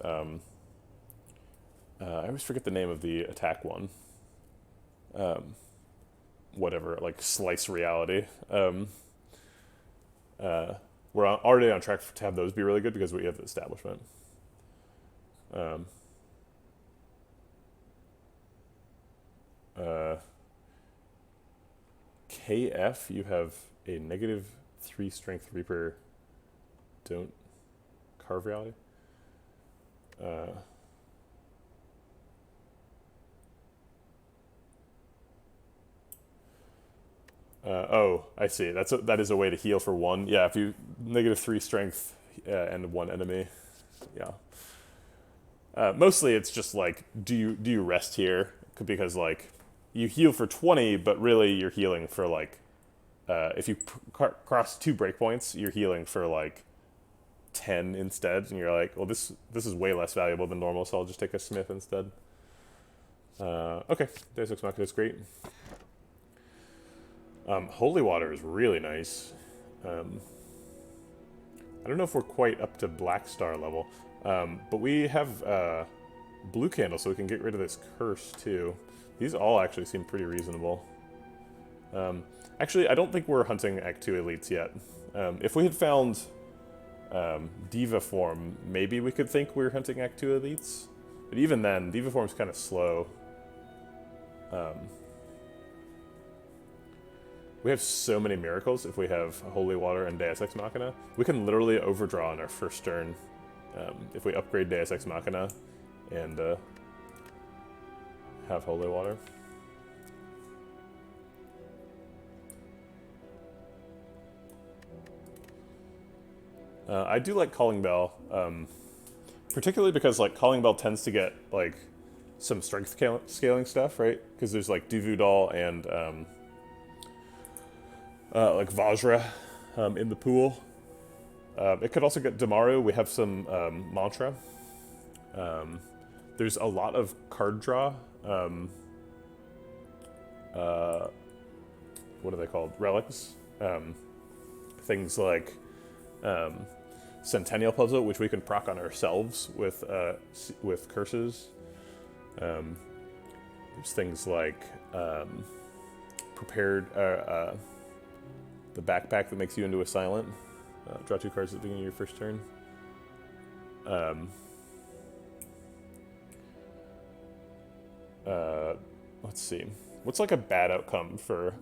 I always forget the name of the attack one. Whatever, like Slice Reality. We're already on track to have those be really good because we have the establishment. KF, you have a -3 strength Reaper. Don't carve reality. Oh, I see. That is a way to heal for 1. Yeah, if you -3 strength and 1 enemy. Yeah. Mostly it's just like, do you rest here? Because like you heal for 20, but really you're healing for like, if you cross 2 breakpoints, you're healing for like 10 instead, and you're like, well, this is way less valuable than normal, so I'll just take a Smith instead. Okay, Deus Ex Machina is great. Holy Water is really nice. I don't know if we're quite up to Black Star level, but we have Blue Candle, so we can get rid of this curse too. These all actually seem pretty reasonable. Actually, I don't think we're hunting Act 2 elites yet. If we had found Diva form, maybe we could think we're hunting Act 2 elites. But even then, Diva form's kind of slow. We have so many miracles if we have Holy Water and Deus Ex Machina. We can literally overdraw on our first turn if we upgrade Deus Ex Machina and have Holy Water. I do like Calling Bell, particularly because like Calling Bell tends to get like some strength scaling stuff, right? Because there's like Divu Doll and like Vajra in the pool. It could also get Damaru. We have some Mantra. There's a lot of card draw. What are they called? Relics. Things like Centennial Puzzle, which we can proc on ourselves with curses. There's things like Prepared, the backpack that makes you into a silent. Draw 2 cards at the beginning of your first turn. Let's see. What's like a bad outcome for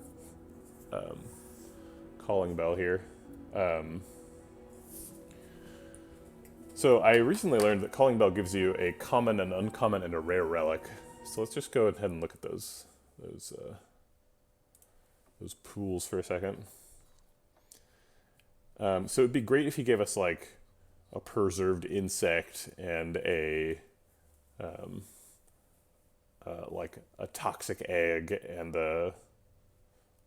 Calling Bell here? So I recently learned that Calling Bell gives you a common, an uncommon, and a rare relic. So let's just go ahead and look at those pools for a second. So it'd be great if he gave us like a preserved insect and a like a toxic egg and a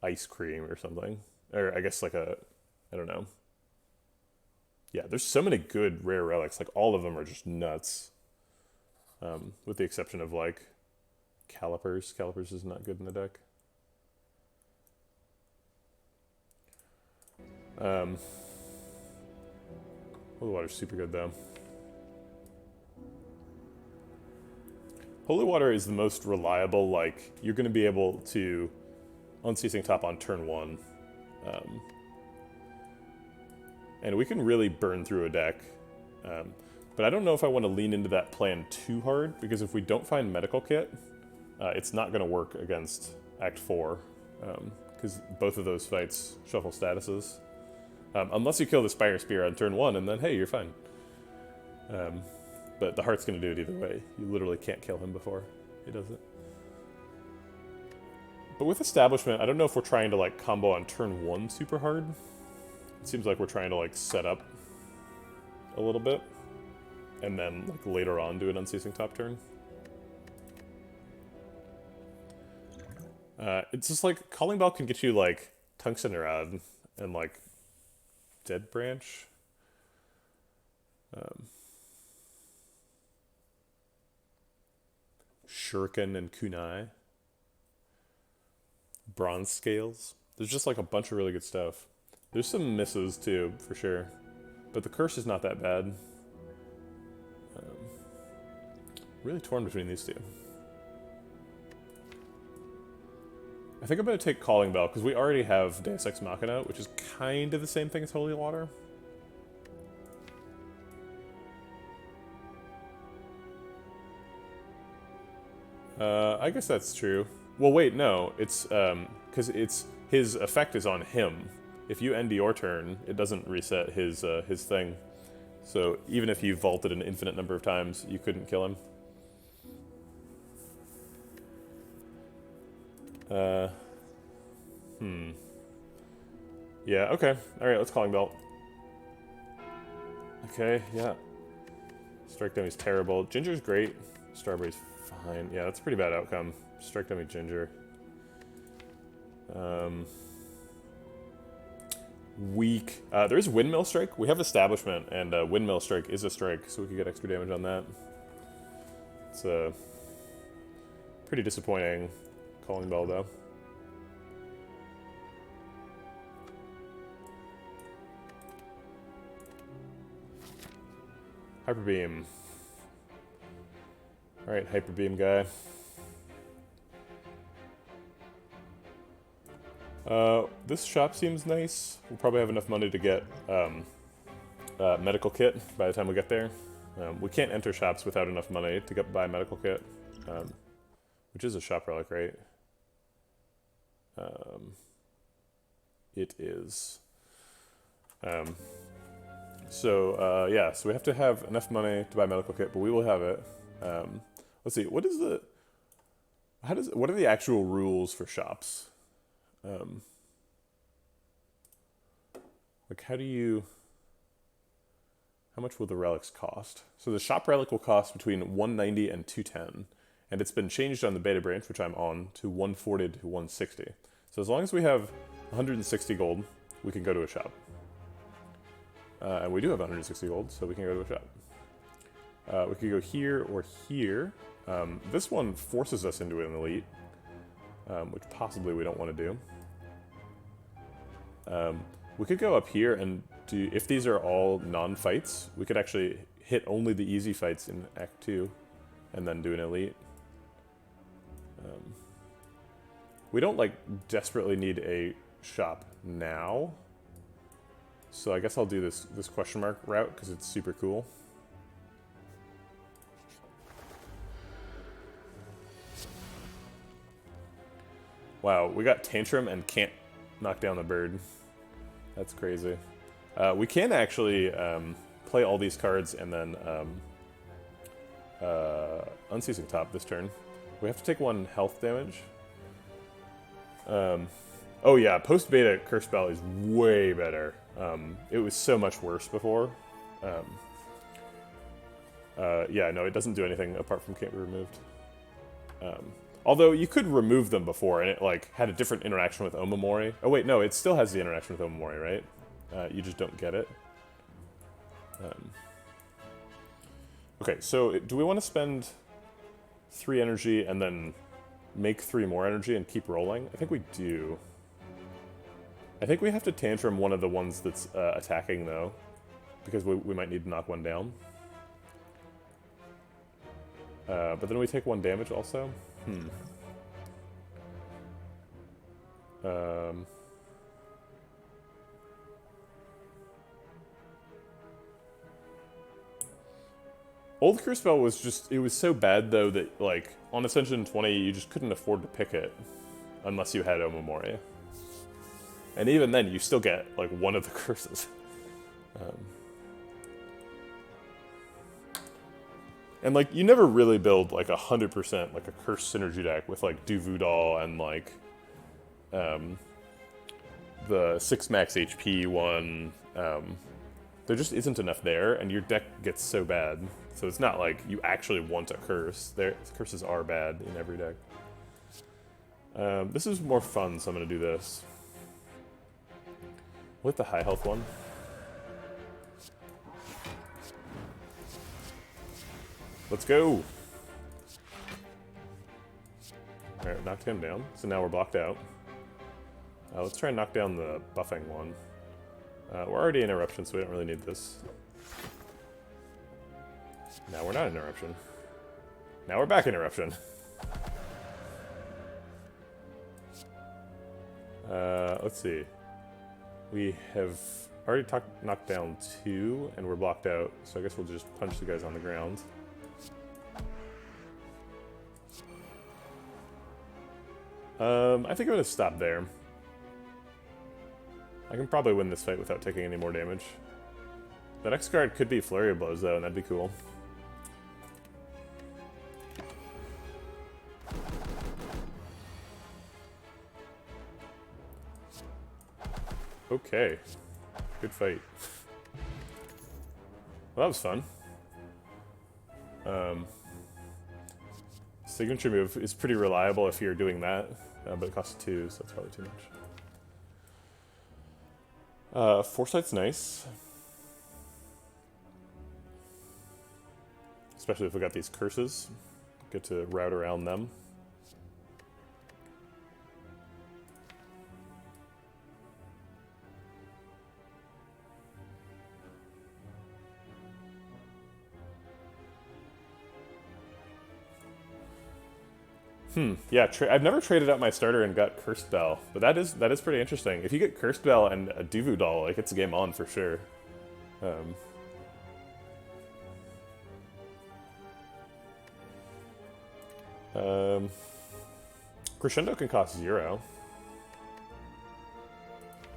ice cream or something, or I guess like I don't know. Yeah, there's so many good rare relics. Like all of them are just nuts, with the exception of like calipers. Calipers is not good in the deck. Holy Water's super good though. Holy Water is the most reliable, like, you're going to be able to unceasing top on turn 1. And we can really burn through a deck. But I don't know if I want to lean into that plan too hard, because if we don't find Medical Kit, it's not going to work against Act 4, because both of those fights shuffle statuses. Unless you kill the Spire Spear on turn 1, and then, hey, you're fine. But the Heart's going to do it either way. You literally can't kill him before he does it. But with Establishment, I don't know if we're trying to like combo on turn 1 super hard. It seems like we're trying to like set up a little bit, and then like later on do an unceasing top turn. It's just like Calling Bell can get you like Tungsten Rod and like Dead Branch. Shuriken and Kunai. Bronze Scales. There's just like a bunch of really good stuff. There's some misses too, for sure. But the curse is not that bad. Really torn between these two. I think I'm going to take Calling Bell, because we already have Deus Ex Machina, which is kind of the same thing as Holy Water. I guess that's true. Well, wait, no. It's, because his effect is on him. If you end your turn, it doesn't reset his thing. So even if you vaulted an infinite number of times, you couldn't kill him. Yeah, okay. Alright, let's Calling Bell. Okay, yeah. Strike Dummy's terrible. Ginger's great. Strawberry's fine. Yeah, that's a pretty bad outcome. Strike Dummy Ginger. Weak. There's Windmill Strike. We have Establishment, and Windmill Strike is a strike, so we could get extra damage on that. It's pretty disappointing Calling Bell, though. Hyper Beam. Alright, Hyper Beam guy. This shop seems nice. We'll probably have enough money to get Medical Kit by the time we get there. We can't enter shops without enough money to buy a Medical Kit, which is a shop relic, right? It is. Yeah, so we have to have enough money to buy a Medical Kit, but we will have it. Let's see, what are the actual rules for shops? Like, how much will the relics cost? So the shop relic will cost between 190 and 210, and it's been changed on the beta branch, which I'm on, to 140 to 160. So as long as we have 160 gold, we can go to a shop. And we do have 160 gold, so we can go to a shop. We could go here or here. This one forces us into an elite, which possibly we don't want to do. We could go up here and do, if these are all non-fights, we could actually hit only the easy fights in Act 2, and then do an elite. We don't, like, desperately need a shop now, so I guess I'll do this question mark route, because it's super cool. Wow, we got Tantrum and can't knock down the bird. That's crazy. We can actually play all these cards and then unceasing top this turn. We have to take 1 health damage. Oh yeah, post-beta Curse Spell is way better. It was so much worse before. Yeah, no, it doesn't do anything apart from can't be removed. Although you could remove them before, and it like had a different interaction with Omamori. Oh wait, no, it still has the interaction with Omamori, right? You just don't get it. Okay, so do we want to spend 3 energy and then make 3 more energy and keep rolling? I think we do. I think we have to Tantrum one of the ones that's attacking, though, because we might need to knock 1 down. But then we take 1 damage also? Old Curse Spell was just, it was so bad though that like on Ascension 20 you just couldn't afford to pick it unless you had Omamori. And even then you still get like 1 of the curses. And like you never really build like 100% like a curse synergy deck with like Duvudal and like the 6 max HP one. There just isn't enough there, and your deck gets so bad. So it's not like you actually want a curse. Curses are bad in every deck. This is more fun, so I'm going to do this. With the high health one. Let's go! Alright, knocked him down, so now we're blocked out. Let's try and knock down the buffing one. We're already in Eruption, so we don't really need this. Now we're not in Eruption. Now we're back in Eruption. Let's see. We have already knocked down 2, and we're blocked out, so I guess we'll just punch the guys on the ground. I think I'm going to stop there. I can probably win this fight without taking any more damage. The next card could be Flurry of Blows, though, and that'd be cool. Okay. Good fight. Well, that was fun. Signature move is pretty reliable if you're doing that, but it costs 2, so that's probably too much. Foresight's nice. Especially if we got these curses. Get to route around them. Yeah, I've never traded out my starter and got Cursed Bell, but that is pretty interesting. If you get Cursed Bell and a Duvudal, like, it's a game on for sure. Crescendo can cost 0.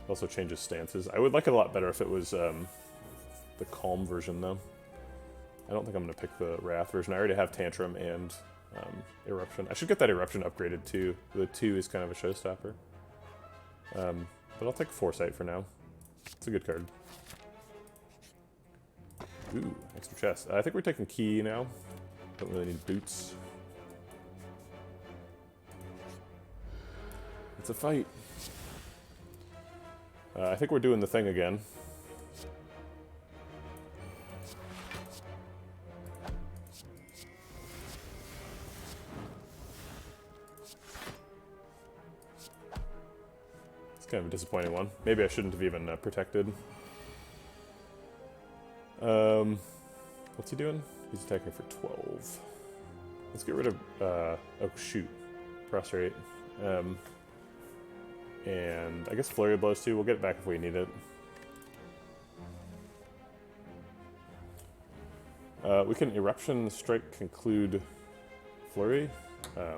Also changes stances. I would like it a lot better if it was the Calm version, though. I don't think I'm going to pick the Wrath version. I already have Tantrum and Eruption. I should get that Eruption upgraded too. The 2 is kind of a showstopper. But I'll take Foresight for now. It's a good card. Ooh, extra chest. I think we're taking Key now. Don't really need boots. It's a fight. I think we're doing the thing again. Kind of a disappointing one. Maybe I shouldn't have even protected. What's he doing? He's attacking for 12. Let's get rid of, oh shoot, Prostrate. And I guess Flurry of Blows too. We'll get it back if we need it. We can Eruption, Strike, Conclude, Flurry.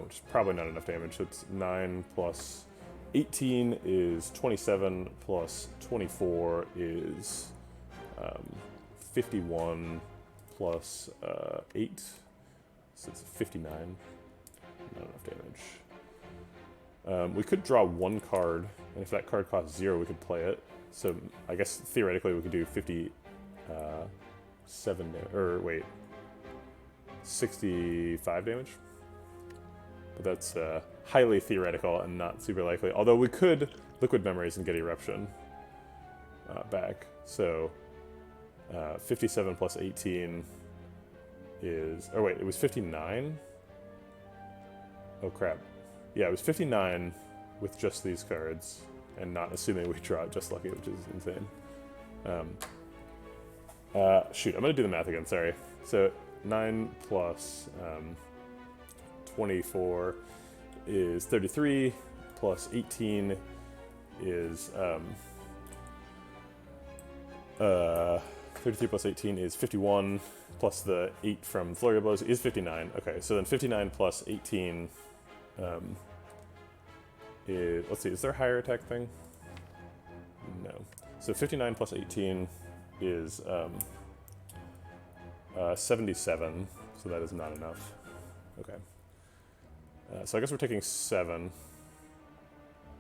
which is probably not enough damage. So it's 9 plus 18 is 27 plus 24 is 51 plus 8. So it's 59. Not enough damage. We could draw one card, and if that card costs 0, we could play it. So I guess theoretically we could do 65 damage. But that's highly theoretical and not super likely. Although we could Liquid Memories and get Eruption back. So 57 plus 18 is... Oh wait, it was 59? Oh crap. Yeah, it was 59 with just these cards, and not assuming we draw Just Lucky, which is insane. Shoot, I'm going to do the math again, sorry. So 9 plus 24 is 33, plus 18 is 33 plus 18 is 51, plus the 8 from Flurry of Blows is 59. Okay, so then 59 plus 18 is, let's see, is there a higher attack thing? No. So 59 plus 18 is 77, so that is not enough. Okay. So I guess we're taking 7,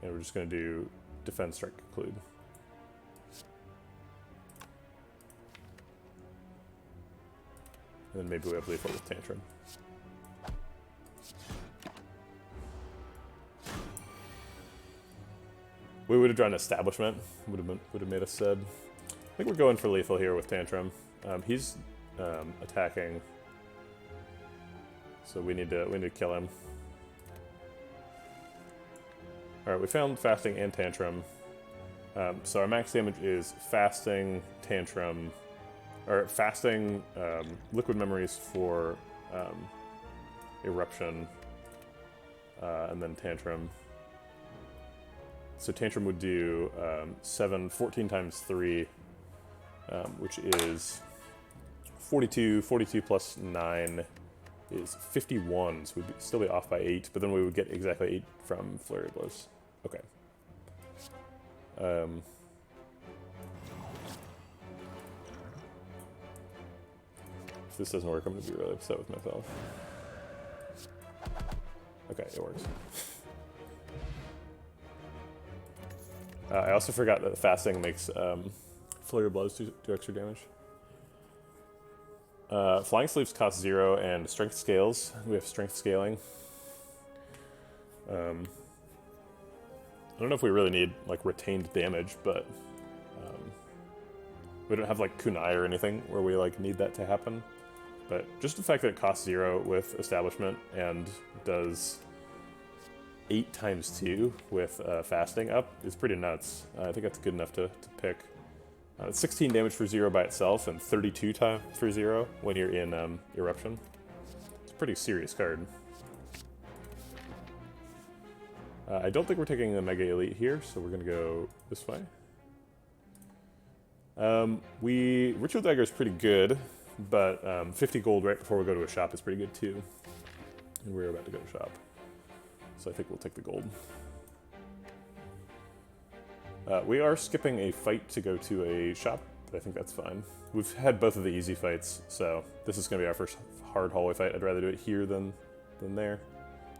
and we're just going to do Defend, Strike, Conclude. And then maybe we have Lethal with Tantrum. We would have drawn Establishment, would have made us sad. I think we're going for Lethal here with Tantrum. He's attacking, so we need to kill him. All right, we found Fasting and Tantrum. So our max damage is Fasting, Tantrum, or Fasting, Liquid Memories for Eruption, and then Tantrum. So Tantrum would do 14 times 3, which is 42. 42 plus 9 is 51, so we'd still be off by 8, but then we would get exactly 8 from Flurry of Blows. Okay. If this doesn't work, I'm going to be really upset with myself. Okay, it works. I also forgot that Fasting makes Flurry of Blows do extra damage. Flying Sleeves cost 0, and Strength Scales. We have Strength Scaling. I don't know if we really need like retained damage, but we don't have like Kunai or anything where we like need that to happen. But just the fact that it costs 0 with Establishment and does 8 times 2 with Fasting up is pretty nuts. I think that's good enough to pick. It's 16 damage for 0 by itself and 32 for 0 when you're in Eruption. It's a pretty serious card. I don't think we're taking the Mega Elite here, so we're going to go this way. Ritual Dagger is pretty good, but 50 gold right before we go to a shop is pretty good too. And we're about to go to shop. So I think we'll take the gold. We are skipping a fight to go to a shop, but I think that's fine. We've had both of the easy fights, so this is going to be our first hard hallway fight. I'd rather do it here than there.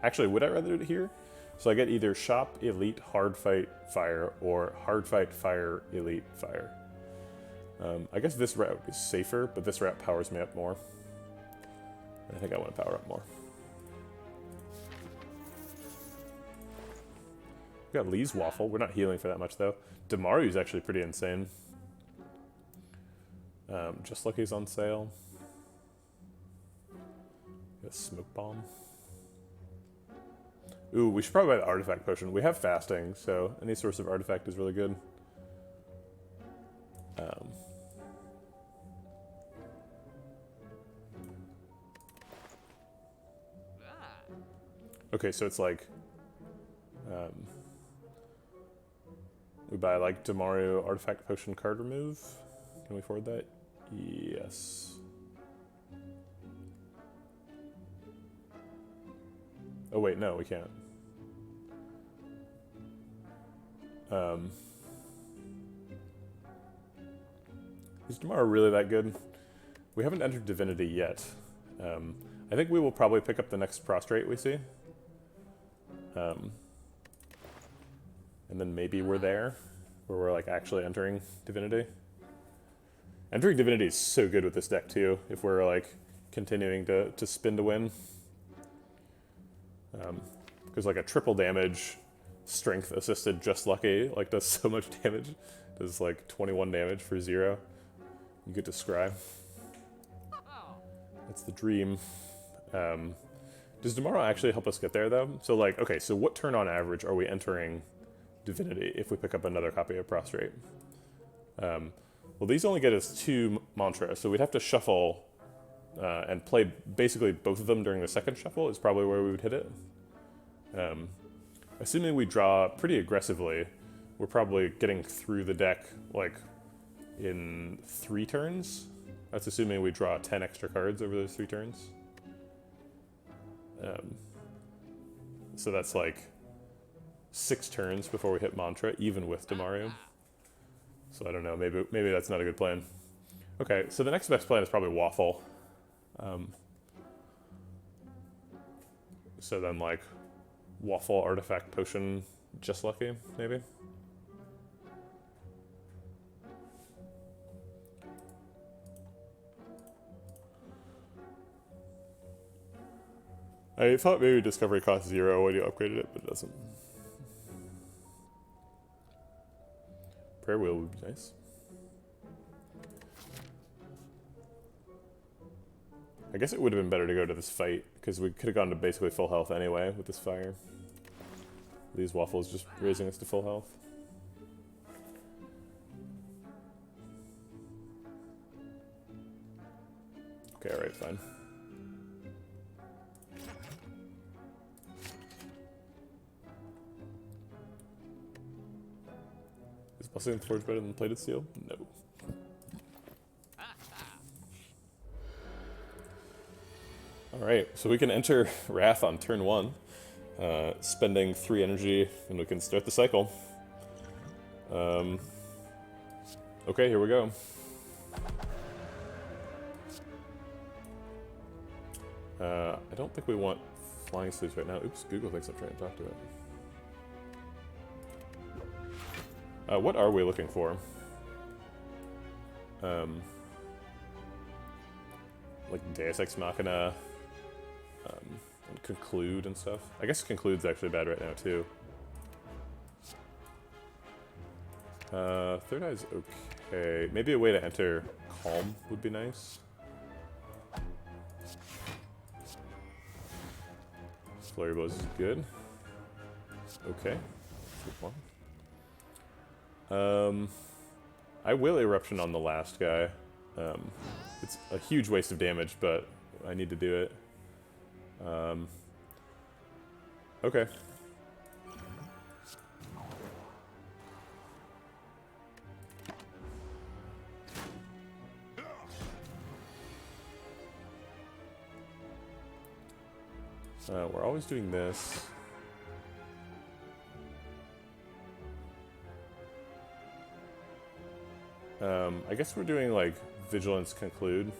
Actually, would I rather do it here? So I get either shop, elite, hard fight, fire, or hard fight, fire, elite, fire. I guess this route is safer, but this route powers me up more. I think I want to power up more. We got Lee's Waffle. We're not healing for that much, though. Damaru's actually pretty insane. Just Lucky's on sale. Got a Smoke Bomb. Ooh, we should probably buy the Artifact Potion. We have Fasting, so any source of Artifact is really good. Okay, so it's like... we buy like Damaru Artifact Potion card remove. Can we afford that? Yes. Oh wait, no, we can't. Is tomorrow really that good? We haven't entered Divinity yet. I think we will probably pick up the next prostrate we see. And then maybe we're there, where we're like actually entering Divinity. Entering Divinity is so good with this deck too, if we're like continuing to spin to win. Because like a triple damage, strength assisted just lucky, like does so much damage. Does like 21 damage for 0. You get to scry. That's the dream. Does tomorrow actually help us get there though? So like, okay, so what turn on average are we entering Divinity if we pick up another copy of Prostrate? Well, these only get us 2 mantras, so we'd have to shuffle and play basically both of them during the second shuffle is probably where we would hit it. Assuming we draw pretty aggressively, we're probably getting through the deck like in 3 turns. That's assuming we draw 10 extra cards over those 3 turns. So that's like 6 turns before we hit Mantra, even with Demario. So I don't know, maybe that's not a good plan. Okay, so the next best plan is probably Waffle. So then like Waffle, Artifact, Potion, just lucky, maybe? I thought maybe Discovery cost 0 when you upgraded it, but it doesn't. Prayer Wheel would be nice. I guess it would have been better to go to this fight, because we could have gone to basically full health anyway with this fire. These waffles just raising us to full health. Okay, alright, fine. Is Blessing Forge better than Plated Steel? No. Alright, so we can enter Wrath on turn 1, spending 3 energy, and we can start the cycle. Okay, here we go. I don't think we want Flying Sleeves right now. Oops, Google thinks I'm trying to talk to it. What are we looking for? Like Deus Ex Machina, and Conclude and stuff. I guess Conclude's actually bad right now too. Third Eye's okay. Maybe a way to enter Calm would be nice. Flurry Blows is good. Okay. I will Eruption on the last guy. It's a huge waste of damage, but I need to do it. Okay. We're always doing this. I guess we're doing like Vigilance Conclude.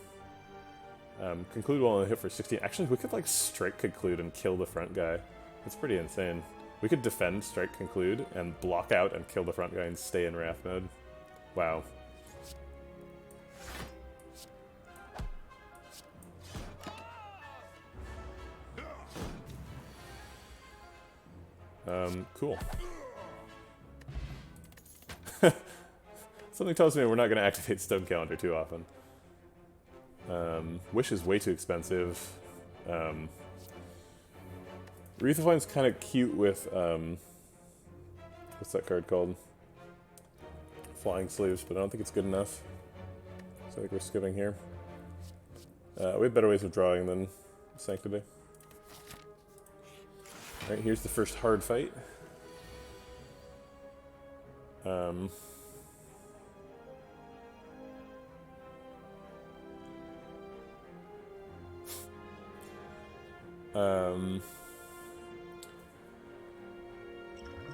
Conclude will only hit for 16. Actually, we could like Strike Conclude and kill the front guy. That's pretty insane. We could defend Strike Conclude and block out and kill the front guy and stay in Wrath mode. Wow. Cool. Something tells me we're not going to activate Stone Calendar too often. Wish is way too expensive. Wreath of Flame's kind of cute with, what's that card called? Flying Sleeves, but I don't think it's good enough. So I think we're skipping here. We have better ways of drawing than Sanctity. Alright, here's the first hard fight.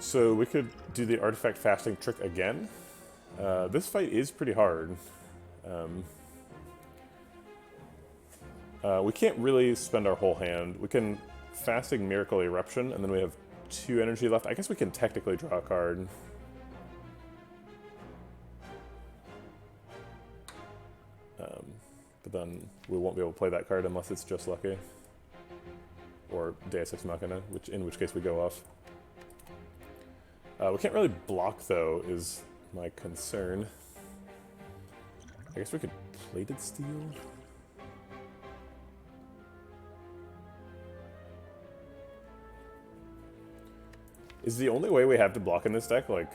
So we could do the artifact fasting trick again. This fight is pretty hard. We can't really spend our whole hand. We can fasting Miracle Eruption, and then we have 2 energy left. I guess we can technically draw a card. But then we won't be able to play that card unless it's just lucky. Or Deus Ex Machina, in which case we go off. We can't really block, though, is my concern. I guess we could Plated Steel? Is the only way we have to block in this deck, like,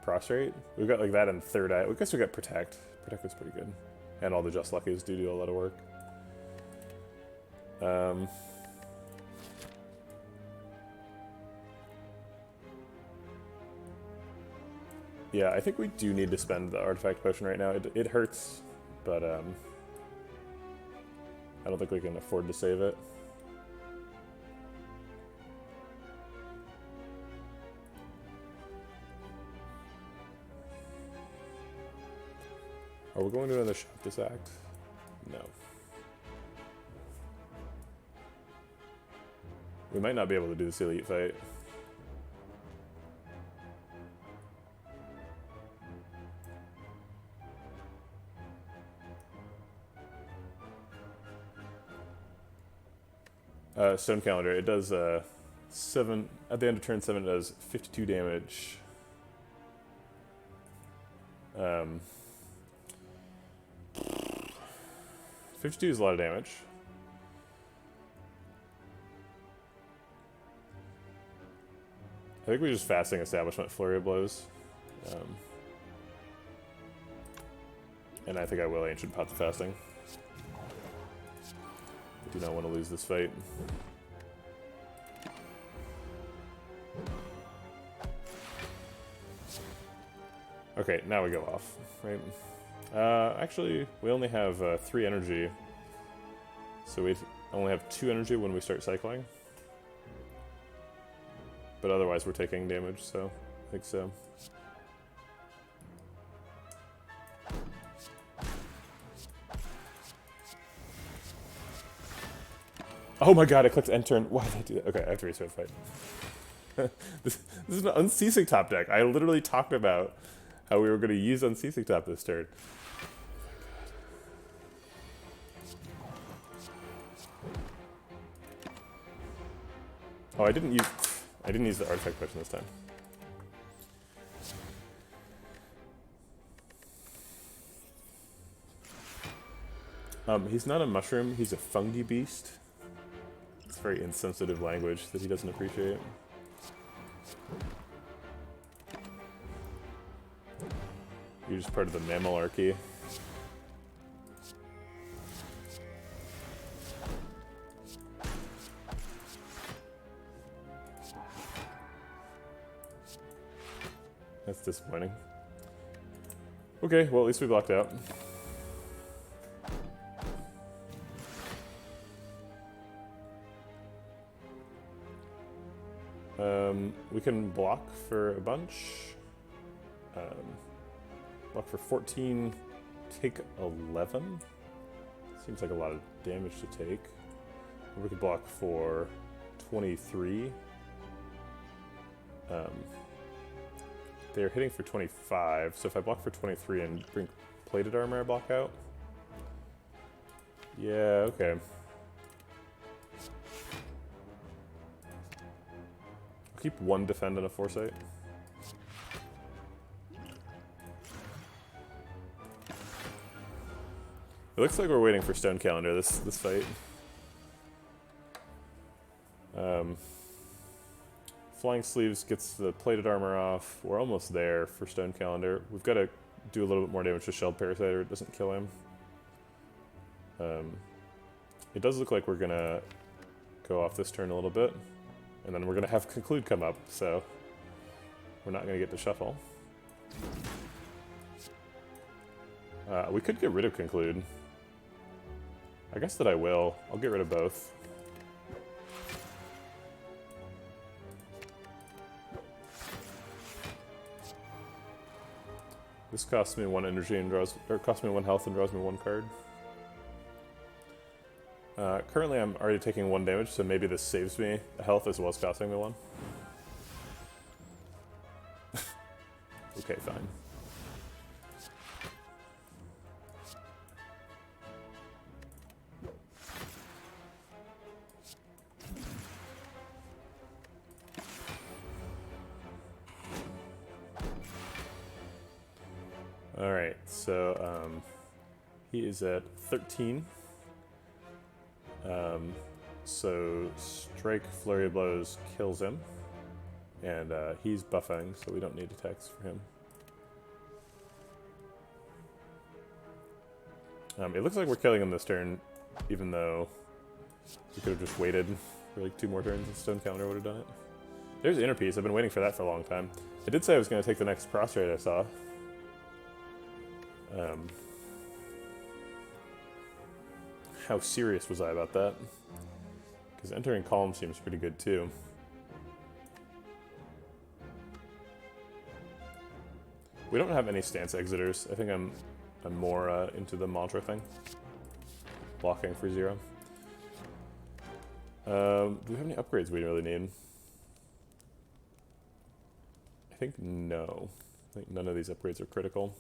Prostrate? We've got, like, that and Third Eye. I guess we got Protect. Protect is pretty good. And all the Just Luckies do a lot of work. Yeah, I think we do need to spend the Artifact Potion right now. It hurts, but I don't think we can afford to save it. Are we going to another shop this act? No. We might not be able to do this elite fight. Stone Calendar, it does 7, at the end of turn 7 it does 52 damage. 52 is a lot of damage. I think we just fasting Establishment Flurry of Blows. And I think I will Ancient Pot the Fasting. I do not want to lose this fight. Okay, now we go off, right? Actually, we only have 3 energy, so we only have 2 energy when we start cycling. But otherwise we're taking damage, so I think so. Oh my god, I clicked end turn. Why did I do that? Okay, I have to restart the fight. This is an unceasing top deck. I literally talked about how we were going to use unceasing top this turn. Oh, I didn't use the artifact potion this time. He's not a mushroom, he's a fungi beast. It's very insensitive language that he doesn't appreciate. You're just part of the mammalarchy. That's disappointing. Okay, well at least we blocked out. We can block for a bunch. Block for 14, take 11. Seems like a lot of damage to take. We could block for 23. They're hitting for 25, so if I block for 23 and bring plated armor, I block out. Yeah, okay. I'll keep 1 defend and a foresight. It looks like we're waiting for Stone Calendar this fight. Flying Sleeves gets the plated armor off. We're almost there for Stone Calendar. We've got to do a little bit more damage to Shelled Parasite or it doesn't kill him. It does look like we're going to go off this turn a little bit. And then we're going to have Conclude come up, so we're not going to get to shuffle. We could get rid of Conclude. I guess that I will. I'll get rid of both. This costs me 1 energy and draws, or costs me 1 health and draws me 1 card. Currently I'm already taking 1 damage, so maybe this saves me a health as well as costing me 1. Okay, fine. Alright, so he is at 13. So Strike Flurry of Blows kills him. And he's buffing, so we don't need attacks for him. It looks like we're killing him this turn, even though we could have just waited for like 2 more turns and Stone Calendar would have done it. There's Inner Peace. I've been waiting for that for a long time. I did say I was going to take the next Prostrate I saw. How serious was I about that? Because entering Calm seems pretty good too. We don't have any stance exiters. I think I'm more into the mantra thing. Blocking for 0. Do we have any upgrades we really need? I think no. I think none of these upgrades are critical.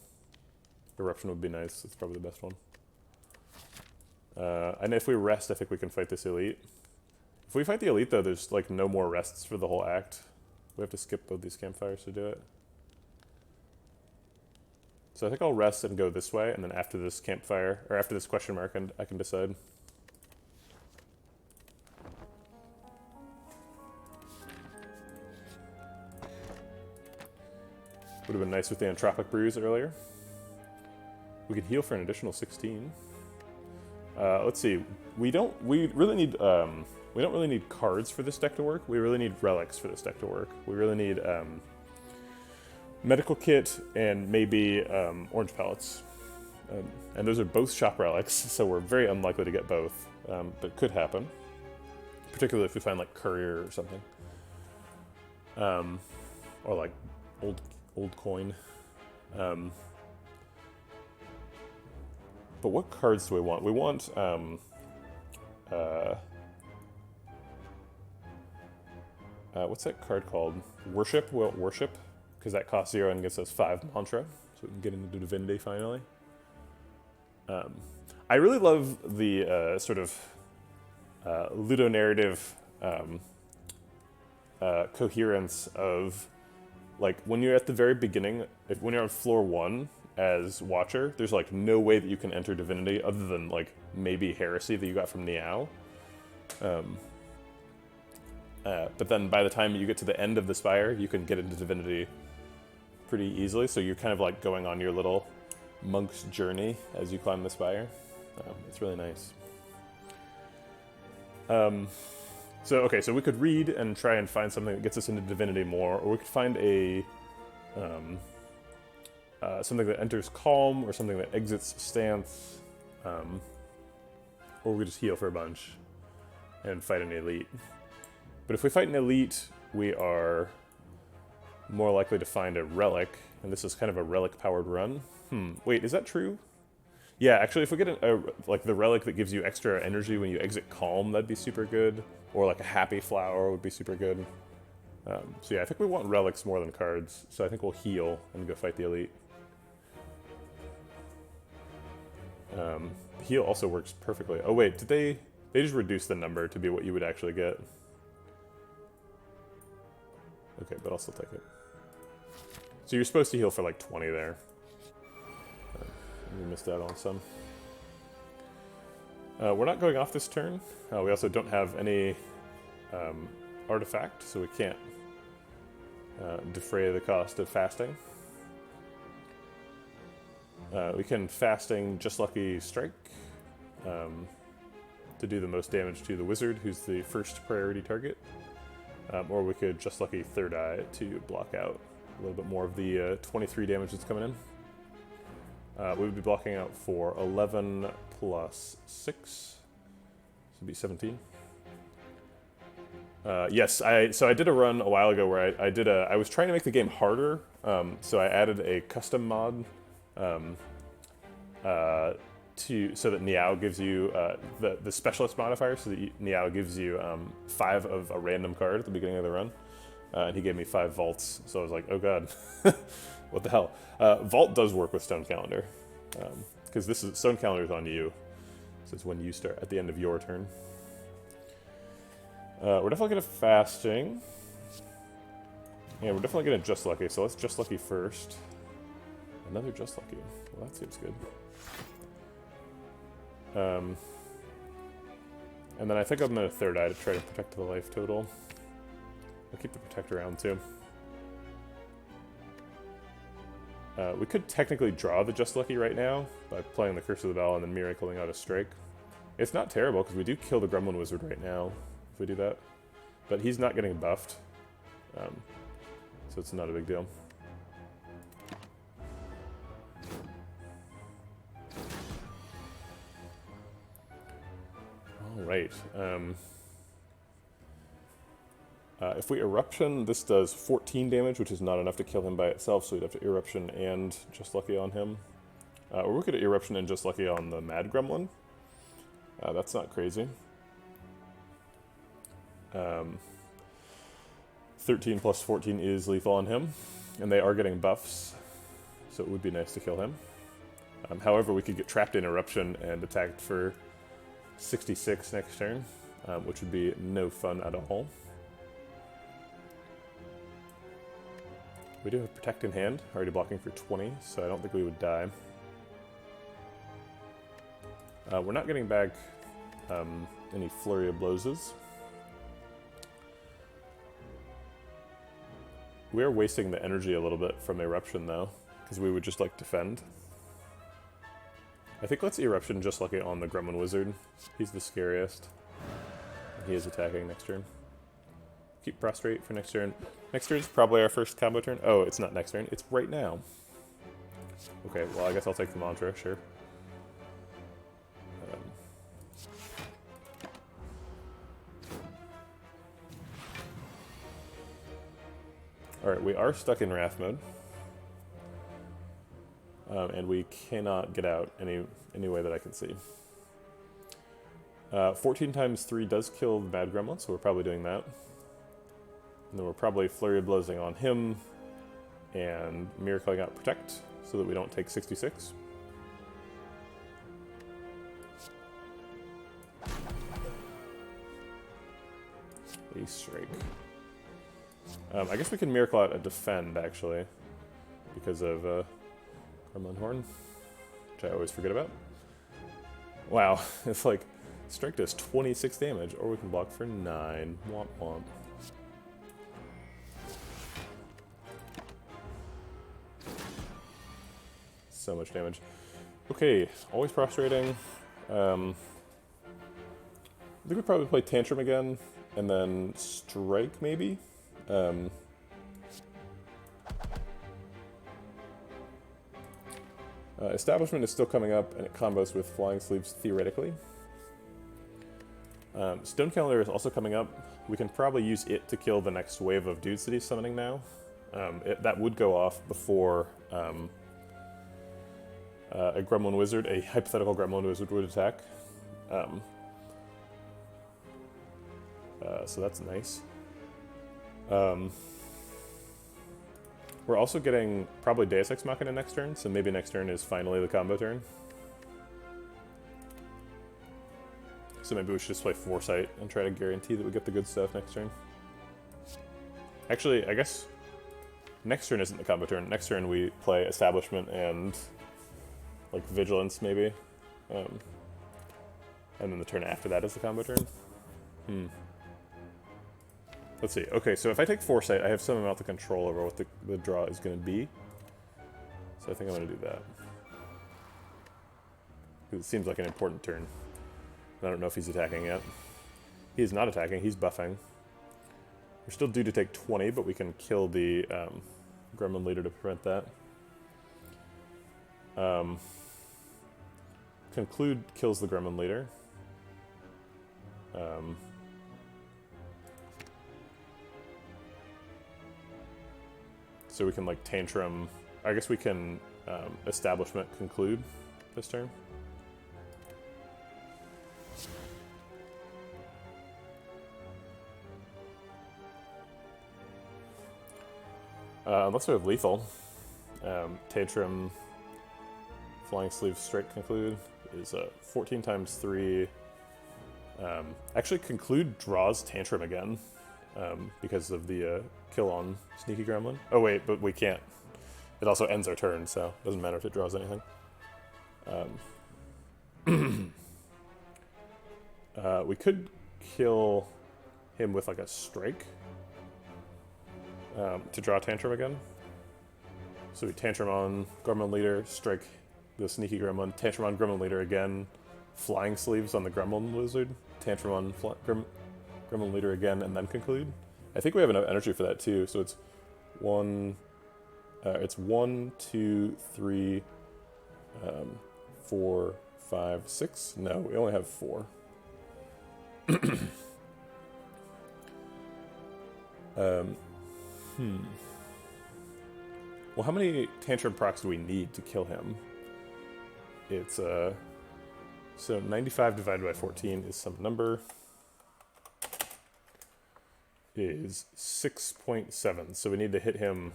Eruption would be nice. It's probably the best one. And if we rest, I think we can fight this elite. If we fight the elite, though, there's like no more rests for the whole act. We have to skip both these campfires to do it. So I think I'll rest and go this way, and then after this campfire, or after this question mark, I can decide. Would have been nice with the Entropic Bruise earlier. We could heal for an additional 16. Let's see. We don't really need cards for this deck to work. We really need relics for this deck to work. We really need medical kit and maybe orange pellets. And those are both shop relics, so we're very unlikely to get both. But it could happen, particularly if we find like courier or something, or like old coin. But what cards do we want? We want what's that card called? Worship. We want Worship, because that costs 0 and gets us 5 mantra, so we can get into Divinity finally. I really love the sort of ludonarrative coherence of, like, when you're at the very beginning, when you're on floor 1 as Watcher, there's like no way that you can enter Divinity other than like maybe Heresy that you got from Niao. But then by the time you get to the end of the Spire, you can get into Divinity pretty easily, so you're kind of like going on your little monk's journey as you climb the Spire. It's really nice. So we could read and try and find something that gets us into Divinity more, or we could find a something that enters Calm, or something that exits Stance, or we could just heal for a bunch and fight an elite. But if we fight an elite, we are more likely to find a relic, and this is kind of a relic-powered run. Wait, is that true? Yeah, actually, if we get like the relic that gives you extra energy when you exit Calm, that'd be super good. Or like a Happy Flower would be super good. So yeah, I think we want relics more than cards, so I think we'll heal and go fight the elite. Heal also works perfectly. Oh wait, did they just reduce the number to be what you would actually get? Okay, but I'll still take it. So you're supposed to heal for like 20 there. We missed out on some. We're not going off this turn. We also don't have any artifact, so we can't defray the cost of fasting. We can fasting Just Lucky Strike to do the most damage to the wizard, who's the first priority target. Or we could Just Lucky Third Eye to block out a little bit more of the 23 damage that's coming in. We would be blocking out for 11 plus 6. This would be 17. Yes, so I did a run a while ago where I was trying to make the game harder, so I added a custom mod so that Niao gives you the specialist modifier, so that Niao gives you 5 of a random card at the beginning of the run. And he gave me 5 vaults, so I was like, oh god, what the hell? Vault does work with Stone Calendar, because this is Stone Calendar is on you, so it's when you start at the end of your turn. We're definitely gonna fasting. Yeah, we're definitely gonna Just Lucky, so let's Just Lucky first. Another Just Lucky. Well, that seems good. And then I think I'm gonna Third Eye to try to protect the life total. I'll keep the Protect around too. We could technically draw the Just Lucky right now by playing the Curse of the Bell and then miracling out a Strike. It's not terrible because we do kill the Gremlin Wizard right now if we do that. But he's not getting buffed, so it's not a big deal. Alright. If we Eruption, this does 14 damage, which is not enough to kill him by itself, so we'd have to Eruption and Just Lucky on him. Or we could Eruption and Just Lucky on the Mad Gremlin. That's not crazy. 13 plus 14 is lethal on him, and they are getting buffs, so it would be nice to kill him. However, we could get trapped in Eruption and attacked for 66 next turn, which would be no fun at all. We do have Protect in hand, already blocking for 20, so I don't think we would die. We're not getting back any Flurry of Blowses. We are wasting the energy a little bit from Eruption though, because we would just like defend. I think let's Eruption Just Lucky on the Gremlin Wizard. He's the scariest. He is attacking next turn. Keep Prostrate for next turn. Next turn is probably our first combo turn. Oh, it's not next turn, it's right now. Okay, well I guess I'll take the mantra, sure. Alright, we are stuck in Wrath mode. And we cannot get out any way that I can see. 14 times 3 does kill the Mad Gremlin, so we're probably doing that. And then we're probably Flurry of Blowsing on him and Miracling out Protect so that we don't take 66. A Strike. I guess we can Miracle out a Defend, actually, because of Gremlin Horn, which I always forget about. Wow, it's like, Strike does 26 damage, or we can block for 9. Womp womp. So much damage. Okay, always prostrating. I think we'd probably play Tantrum again, and then Strike, maybe? Establishment is still coming up, and it combos with Flying Sleeves, theoretically. Stone Calendar is also coming up. We can probably use it to kill the next wave of dudes that he's summoning now. That would go off before a Gremlin Wizard, a hypothetical Gremlin Wizard would attack. So that's nice. We're also getting probably Deus Ex Machina next turn, so maybe next turn is finally the combo turn. So maybe we should just play Foresight and try to guarantee that we get the good stuff next turn. Actually, I guess next turn isn't the combo turn. Next turn we play Establishment and like Vigilance, maybe. And then the turn after that is the combo turn. Let's see. Okay, so if I take Foresight, I have some amount of control over what the draw is going to be. So I think I'm going to do that. Because it seems like an important turn. I don't know if he's attacking yet. He is not attacking, he's buffing. We're still due to take 20, but we can kill the Gremlin Leader to prevent that. Conclude kills the Gremlin Leader. So we can like Tantrum. I guess we can Establishment conclude this turn. Unless we have lethal. Tantrum, Flying Sleeve, Strike, Conclude is 14 times 3. Actually, Conclude draws Tantrum again because of the kill on Sneaky Gremlin. Oh wait, but we can't. It also ends our turn, so it doesn't matter if it draws anything. We could kill him with like a Strike to draw Tantrum again. So we Tantrum on Gremlin Leader, Strike the Sneaky Gremlin, Tantrum on Gremlin Leader again, Flying Sleeves on the Gremlin Lizard, Tantrum on Gremlin Leader again, and then conclude. I think we have enough energy for that too, so it's 1, 2, 3, 4, 5, 6. No, we only have 4. Well, how many Tantrum procs do we need to kill him? It's, so 95 divided by 14 is some number. Is 6.7, so we need to hit him.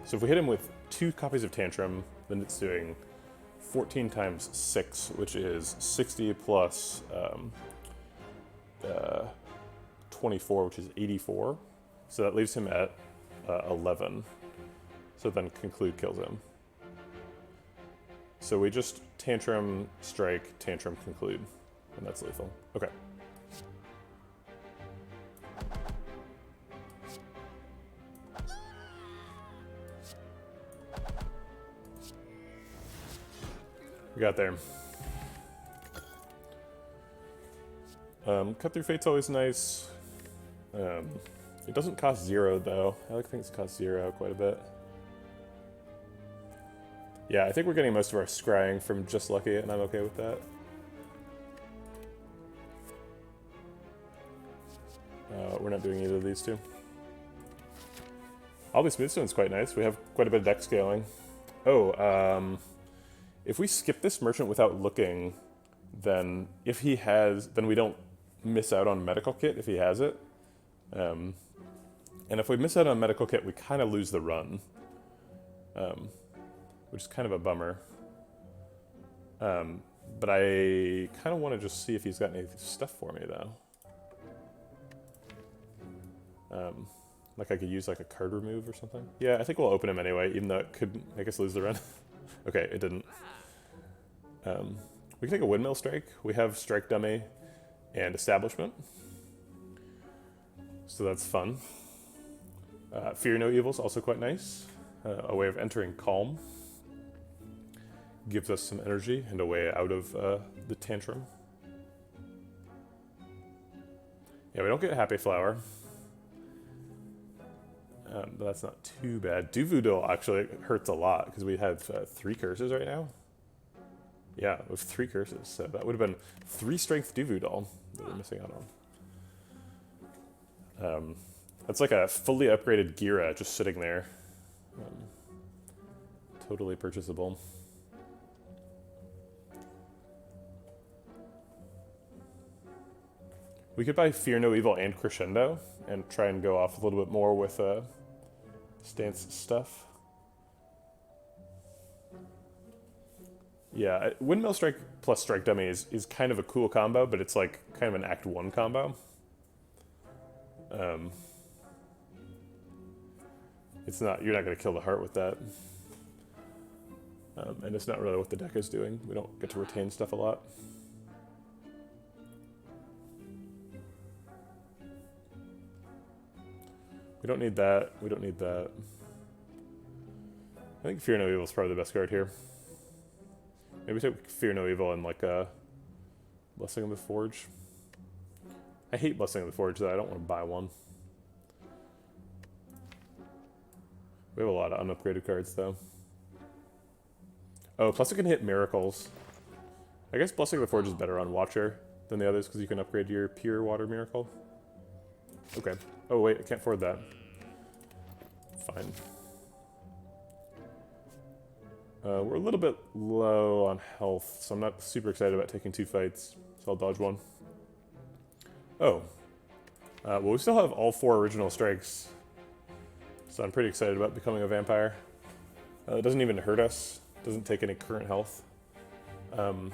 So if we hit him with 2 copies of Tantrum, then it's doing 14 times 6, which is 60 plus 24, which is 84. So that leaves him at 11. So then Conclude kills him. So we just Tantrum, Strike, Tantrum, Conclude, and that's lethal. Okay. We got there. Cut Through Fate's always nice. It doesn't cost 0 though. I like things cost 0 quite a bit. Yeah, I think we're getting most of our scrying from Just Lucky, and I'm okay with that. We're not doing either of these two. All these Smoothstone's quite nice. We have quite a bit of deck scaling. Oh, if we skip this merchant without looking, then if he has, then we don't miss out on medical kit if he has it. And if we miss out on medical kit, we kind of lose the run, which is kind of a bummer. But I kind of want to just see if he's got any stuff for me though. Like I could use like a card remove or something. Yeah, I think we'll open him anyway, even though it could make us lose the run. Okay, it didn't. We can take a Windmill Strike. We have Strike Dummy and Establishment. So that's fun. Fear No Evil's also quite nice. A way of entering Calm. Gives us some energy and a way out of the Tantrum. Yeah, we don't get Happy Flower. But that's not too bad. Doodle actually hurts a lot because we have 3 curses right now. Yeah, with 3 curses. So that would have been 3 strength Doodle that we're missing out on. That's like a fully upgraded Gira just sitting there. Totally purchasable. We could buy Fear No Evil and Crescendo and try and go off a little bit more with stance stuff. Yeah, Windmill Strike plus Strike Dummy is kind of a cool combo, but it's like kind of an Act 1 combo. It's not, you're not going to kill the heart with that. And it's not really what the deck is doing. We don't get to retain stuff a lot. We don't need that. We don't need that. I think Fear No Evil is probably the best card here. Maybe take Fear No Evil and like Blessing of the Forge. I hate Blessing of the Forge though. I don't want to buy one. We have a lot of unupgraded cards though. Oh, plus it can hit Miracles. I guess Blessing of the Forge is better on Watcher than the others because you can upgrade your Pure Water Miracle. Okay. Oh wait, I can't afford that. Fine. We're a little bit low on health, so I'm not super excited about taking 2 fights, so I'll dodge 1. Oh. Well, we still have all 4 original strikes, so I'm pretty excited about becoming a vampire. It doesn't even hurt us, doesn't take any current health. So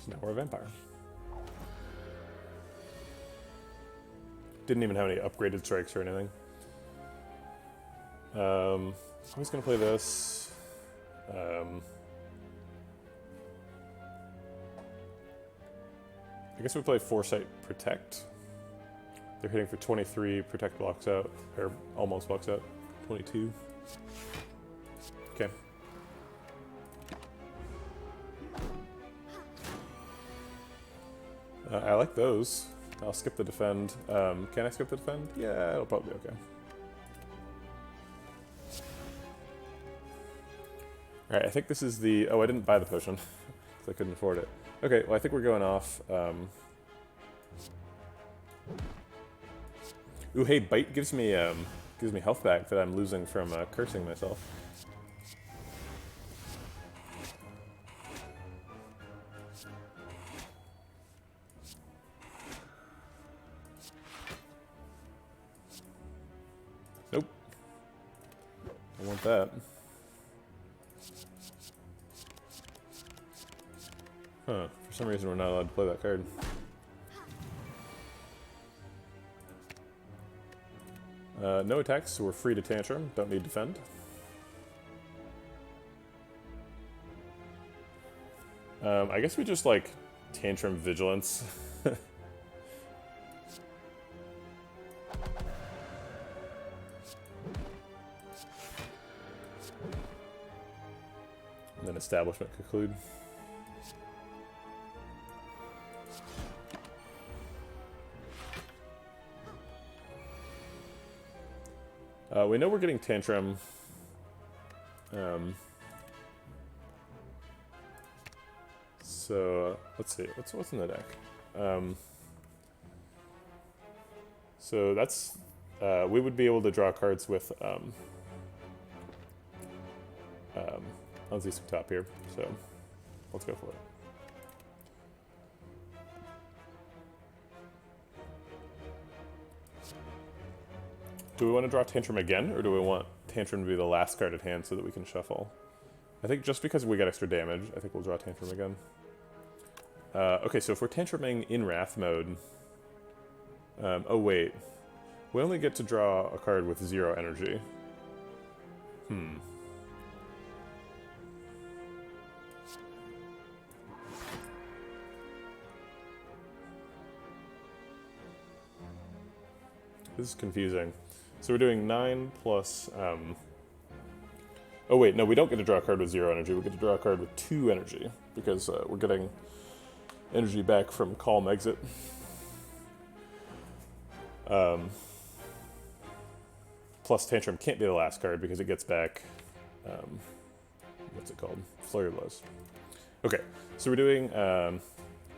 now we're a vampire. Didn't even have any upgraded strikes or anything. I'm just gonna play this. I guess we play Foresight Protect. They're hitting for 23, Protect blocks out, or almost blocks out, 22. Okay. I like those. I'll skip the defend. Can I skip the defend? Yeah, it'll probably be okay. Alright, I think this is the... Oh, I didn't buy the potion, because I couldn't afford it. Okay, well I think we're going off. Ooh, hey, Bite gives me health back that I'm losing from cursing myself. Nope. I want that. Huh, for some reason we're not allowed to play that card. No attacks, so we're free to tantrum, don't need defend. I guess we just like tantrum vigilance. And then establishment conclude. We know we're getting tantrum. So let's see, what's in the deck? So that's we would be able to draw cards with unceasing top here. So let's go for it. Do we want to draw Tantrum again, or do we want Tantrum to be the last card at hand so that we can shuffle? I think just because we got extra damage, I think we'll draw Tantrum again. Okay, so if we're Tantruming in Wrath mode... oh wait. We only get to draw a card with 0 energy. This is confusing. So we're doing 9 plus... Oh wait, no, we don't get to draw a card with 0 energy. We get to draw a card with 2 energy, because we're getting energy back from Calm Exit. Plus Tantrum can't be the last card because it gets back... what's it called? Flurry of Blows. Okay, so we're doing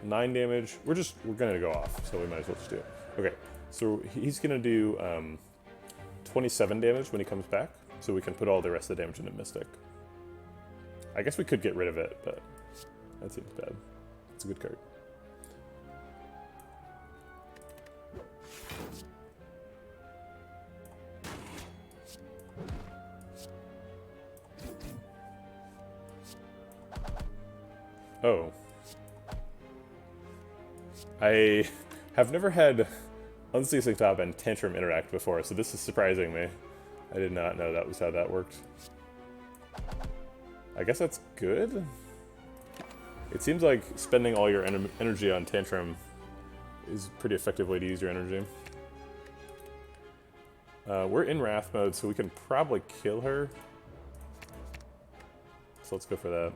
9 damage. We're gonna go off, so we might as well just do it. Okay, so he's gonna do 27 damage when he comes back, so we can put all the rest of the damage into Mystic. I guess we could get rid of it, but that seems bad. It's a good card. Oh. I have never had Unceasing Top and Tantrum interact before, so this is surprising me. I did not know that was how that worked. I guess that's good? It seems like spending all your energy on Tantrum is a pretty effective way to use your energy. We're in Wrath mode, so we can probably kill her. So let's go for that.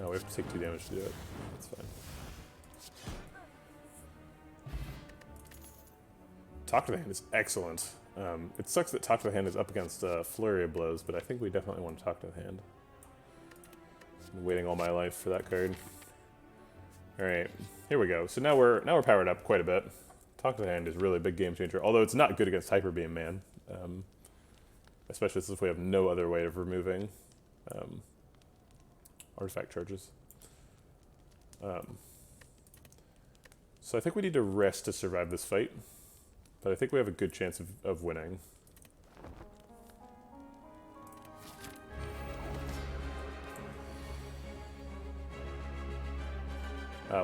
Oh, we have to take 2 damage to do it. That's fine. Talk to the Hand is excellent. It sucks that Talk to the Hand is up against Flurry of Blows, but I think we definitely want to Talk to the Hand. I've been waiting all my life for that card. All right, here we go. So now we're powered up quite a bit. Talk to the Hand is really a big game changer, although it's not good against Hyper Beam, man. Especially since we have no other way of removing artifact charges. So I think we need to rest to survive this fight, but I think we have a good chance of winning.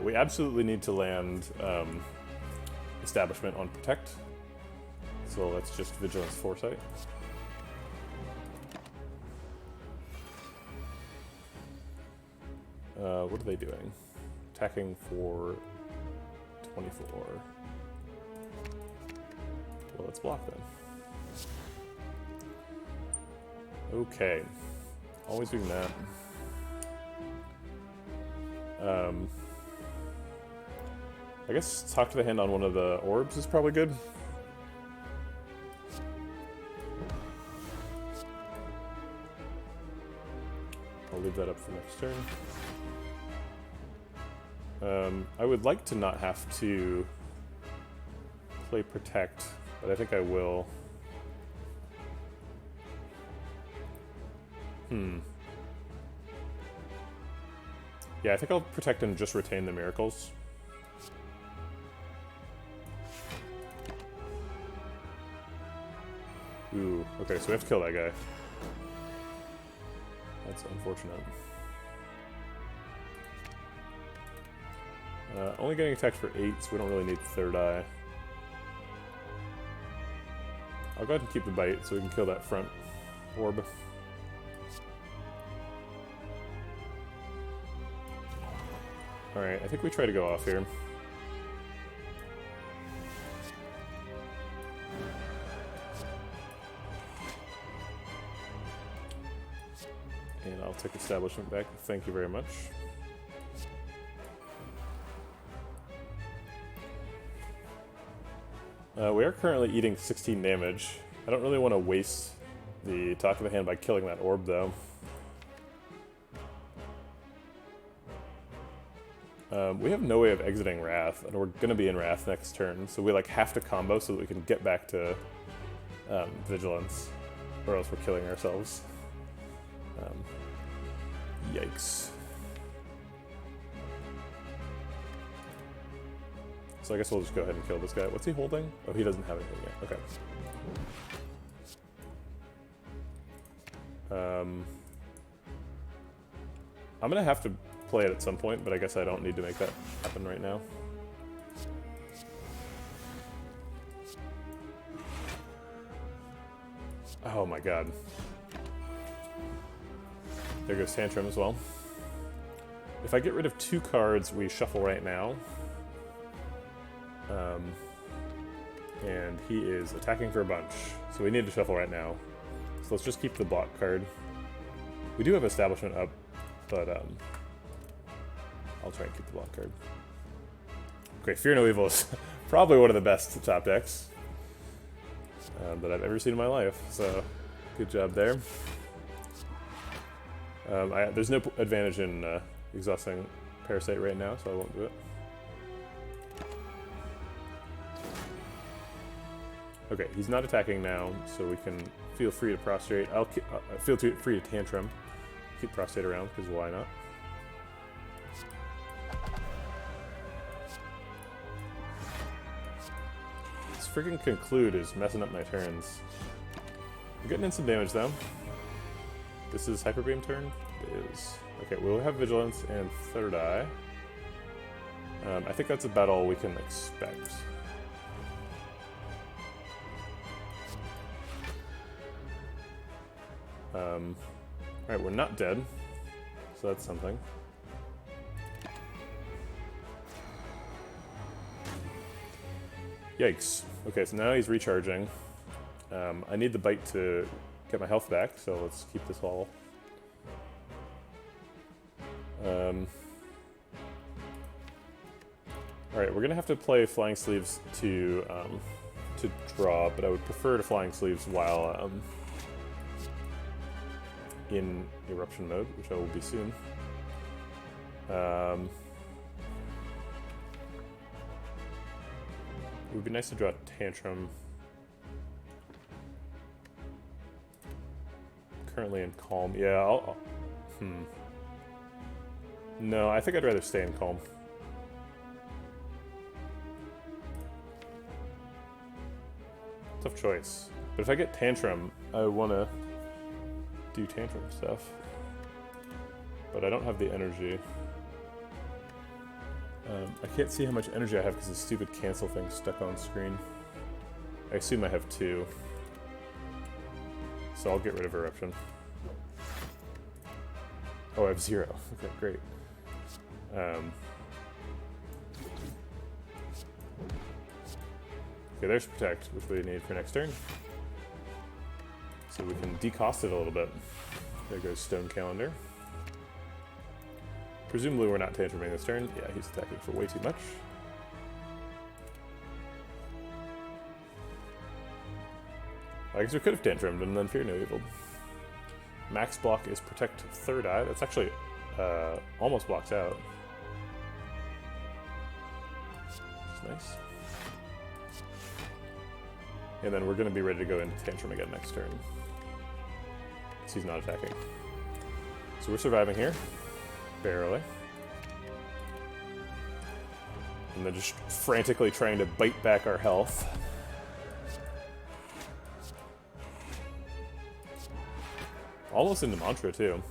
We absolutely need to land Establishment on Protect, so let's just Vigilance Foresight. What are they doing? Attacking for 24. Well, let's block then. Okay. Always doing that. I guess Talk to the Hand on one of the orbs is probably good. I'll leave that up for next turn. I would like to not have to play Protect, but I think I will. Yeah, I think I'll Protect and just retain the Miracles. Ooh, okay, so we have to kill that guy. That's unfortunate. Only getting attacked for 8, so we don't really need Third Eye. I'll go ahead and keep the bite so we can kill that front orb. Alright, I think we try to go off here. And I'll take Establishment back. Thank you very much. We are currently eating 16 damage. I don't really want to waste the Talk of the Hand by killing that orb, though. We have no way of exiting Wrath, and we're going to be in Wrath next turn, so we like have to combo so that we can get back to Vigilance, or else we're killing ourselves. Yikes. So I guess we'll just go ahead and kill this guy. What's he holding? Oh, he doesn't have anything yet. Okay. I'm gonna have to play it at some point, but I guess I don't need to make that happen right now. Oh my god. There goes Tantrum as well. If I get rid of 2 cards, we shuffle right now. And he is attacking for a bunch, so we need to shuffle right now. So let's just keep the block card. We do have Establishment up, but I'll try and keep the block card. Okay, Fear No Evil is probably one of the best top decks that I've ever seen in my life, so good job there. There's no advantage in exhausting Parasite right now, so I won't do it. Okay, he's not attacking now, so we can feel free to Prostrate. I'll feel free to Tantrum. Keep Prostrate around, because why not? This freaking Conclude is messing up my turns. I'm getting in some damage, though. This is Hyper Beam turn? It is. Okay, we'll have Vigilance and Third Eye. I think that's about all we can expect. Alright, we're not dead, so that's something. Yikes. Okay, so now he's recharging. I need the bite to get my health back, so let's keep this all. Alright, we're gonna have to play Flying Sleeves to draw, but I would prefer to Flying Sleeves while in Eruption mode, which I will be soon. It would be nice to draw a Tantrum. Currently in Calm. Yeah, No, I think I'd rather stay in Calm. Tough choice. But if I get Tantrum, I want to do Tantrum stuff. But I don't have the energy. I can't see how much energy I have because the stupid cancel thing's stuck on screen. I assume I have 2. So I'll get rid of Eruption. Oh, I have 0. Okay, great. Okay, there's Protect, which we need for next turn. So we can decost it a little bit. There goes Stone Calendar. Presumably we're not tantruming this turn. Yeah, he's attacking for way too much. I guess we could have tantrumed and then Fear No Evil. Max block is Protect 3rd Eye. That's actually almost blocks out. Which is nice. And then we're going to be ready to go into Tantrum again next turn. So he's not attacking. So we're surviving here. Barely. And then just frantically trying to bite back our health. Almost into Mantra, too.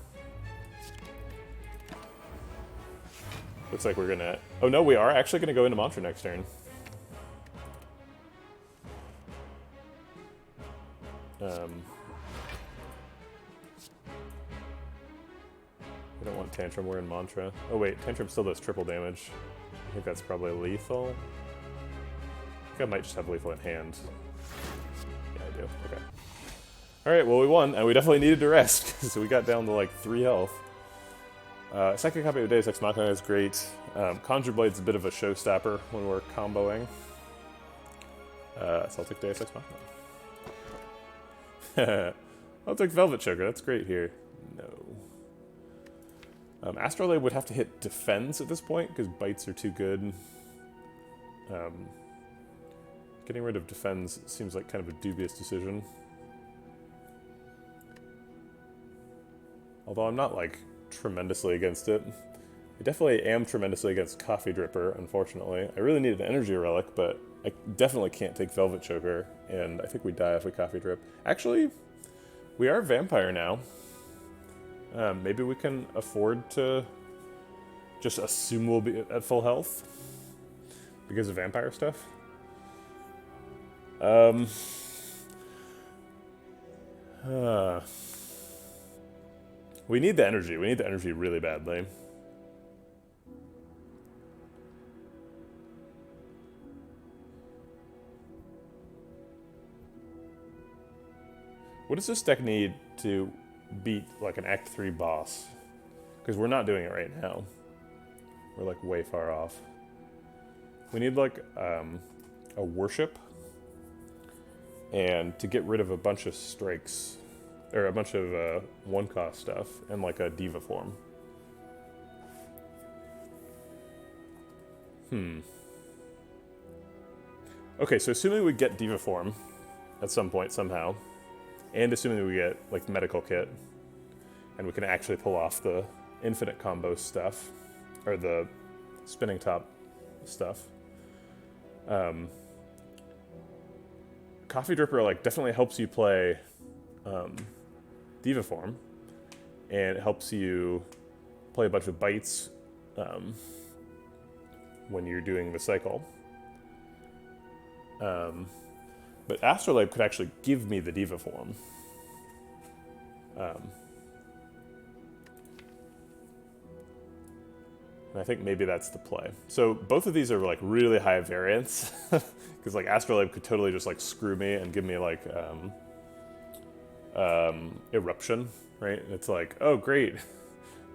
Looks like we're gonna... Oh no, we are actually gonna go into Mantra next turn. I don't want Tantrum, we're in Mantra. Oh wait, Tantrum still does triple damage. I think that's probably lethal. I think I might just have lethal in hand. Yeah, I do. Okay. Alright, well we won, and we definitely needed to rest, so we got down to like 3 health. Second copy of Deus Ex Machina is great. Conjure Blade's a bit of a showstopper when we're comboing. So I'll take Deus Ex Machina. I'll take Velvet Choker, that's great here. No. Astrolabe would have to hit Defense at this point, because bites are too good. Getting rid of Defense seems like kind of a dubious decision. Although I'm not, like, tremendously against it. I definitely am tremendously against Coffee Dripper, unfortunately. I really need an Energy Relic, but I definitely can't take Velvet Choker, and I think we die if we Coffee Drip. Actually, we are Vampire now. Maybe we can afford to just assume we'll be at full health because of Vampire stuff. We need the energy. We need the energy really badly. What does this deck need to beat like an Act 3 boss? Because we're not doing it right now. We're like way far off. We need like a worship and to get rid of a bunch of strikes or a bunch of one-cost stuff and like a diva form. Okay, so assuming we get diva form at some point somehow, and assuming we get like medical kit, and we can actually pull off the infinite combo stuff, or the spinning top stuff. Coffee Dripper like definitely helps you play diva form, and it helps you play a bunch of bites when you're doing the cycle. But Astrolabe could actually give me the diva form. And I think maybe that's the play. So both of these are like really high variance, because like Astrolabe could totally just like screw me and give me like Eruption, right? And it's like, oh great,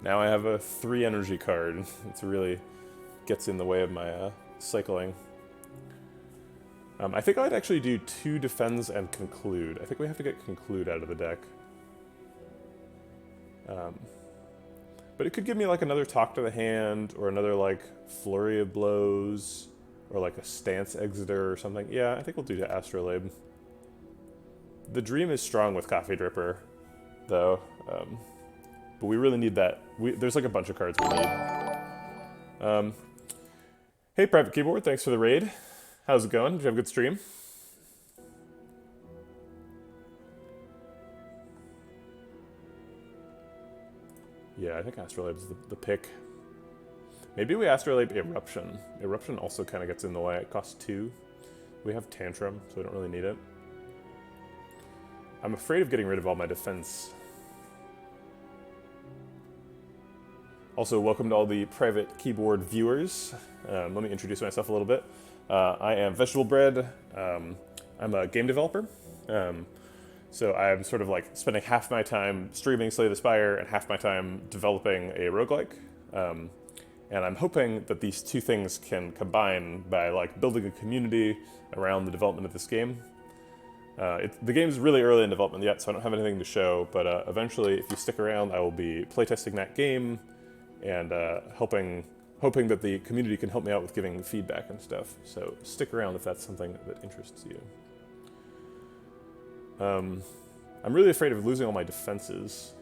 now I have a 3 energy card. It's really gets in the way of my cycling. I think I'd actually do 2 Defends and Conclude. I think we have to get Conclude out of the deck. But it could give me like another Talk to the Hand, or another like Flurry of Blows, Or like a stance exeter or something. Yeah, I think we'll do Astrolabe. The Dream is strong with Coffee Dripper, though. But we really need that. There's like a bunch of cards we need. Hey, Private Keyboard, thanks for the raid. How's it going? Did you have a good stream? Yeah, I think Astrolabe is the pick. Maybe we Astrolabe Eruption. Eruption also kind of gets in the way. It costs 2. We have Tantrum, so we don't really need it. I'm afraid of getting rid of all my defense. Also, welcome to all the Private Keyboard viewers. Let me introduce myself a little bit. I am Vegetable Bread. I'm a game developer. So I'm sort of like spending half my time streaming Slay the Spire and half my time developing a roguelike. And I'm hoping that these two things can combine by like building a community around the development of this game. The game's really early in development yet, so I don't have anything to show, but eventually, if you stick around, I will be playtesting that game and hoping that the community can help me out with giving feedback and stuff. So stick around if that's something that interests you. I'm really afraid of losing all my defenses.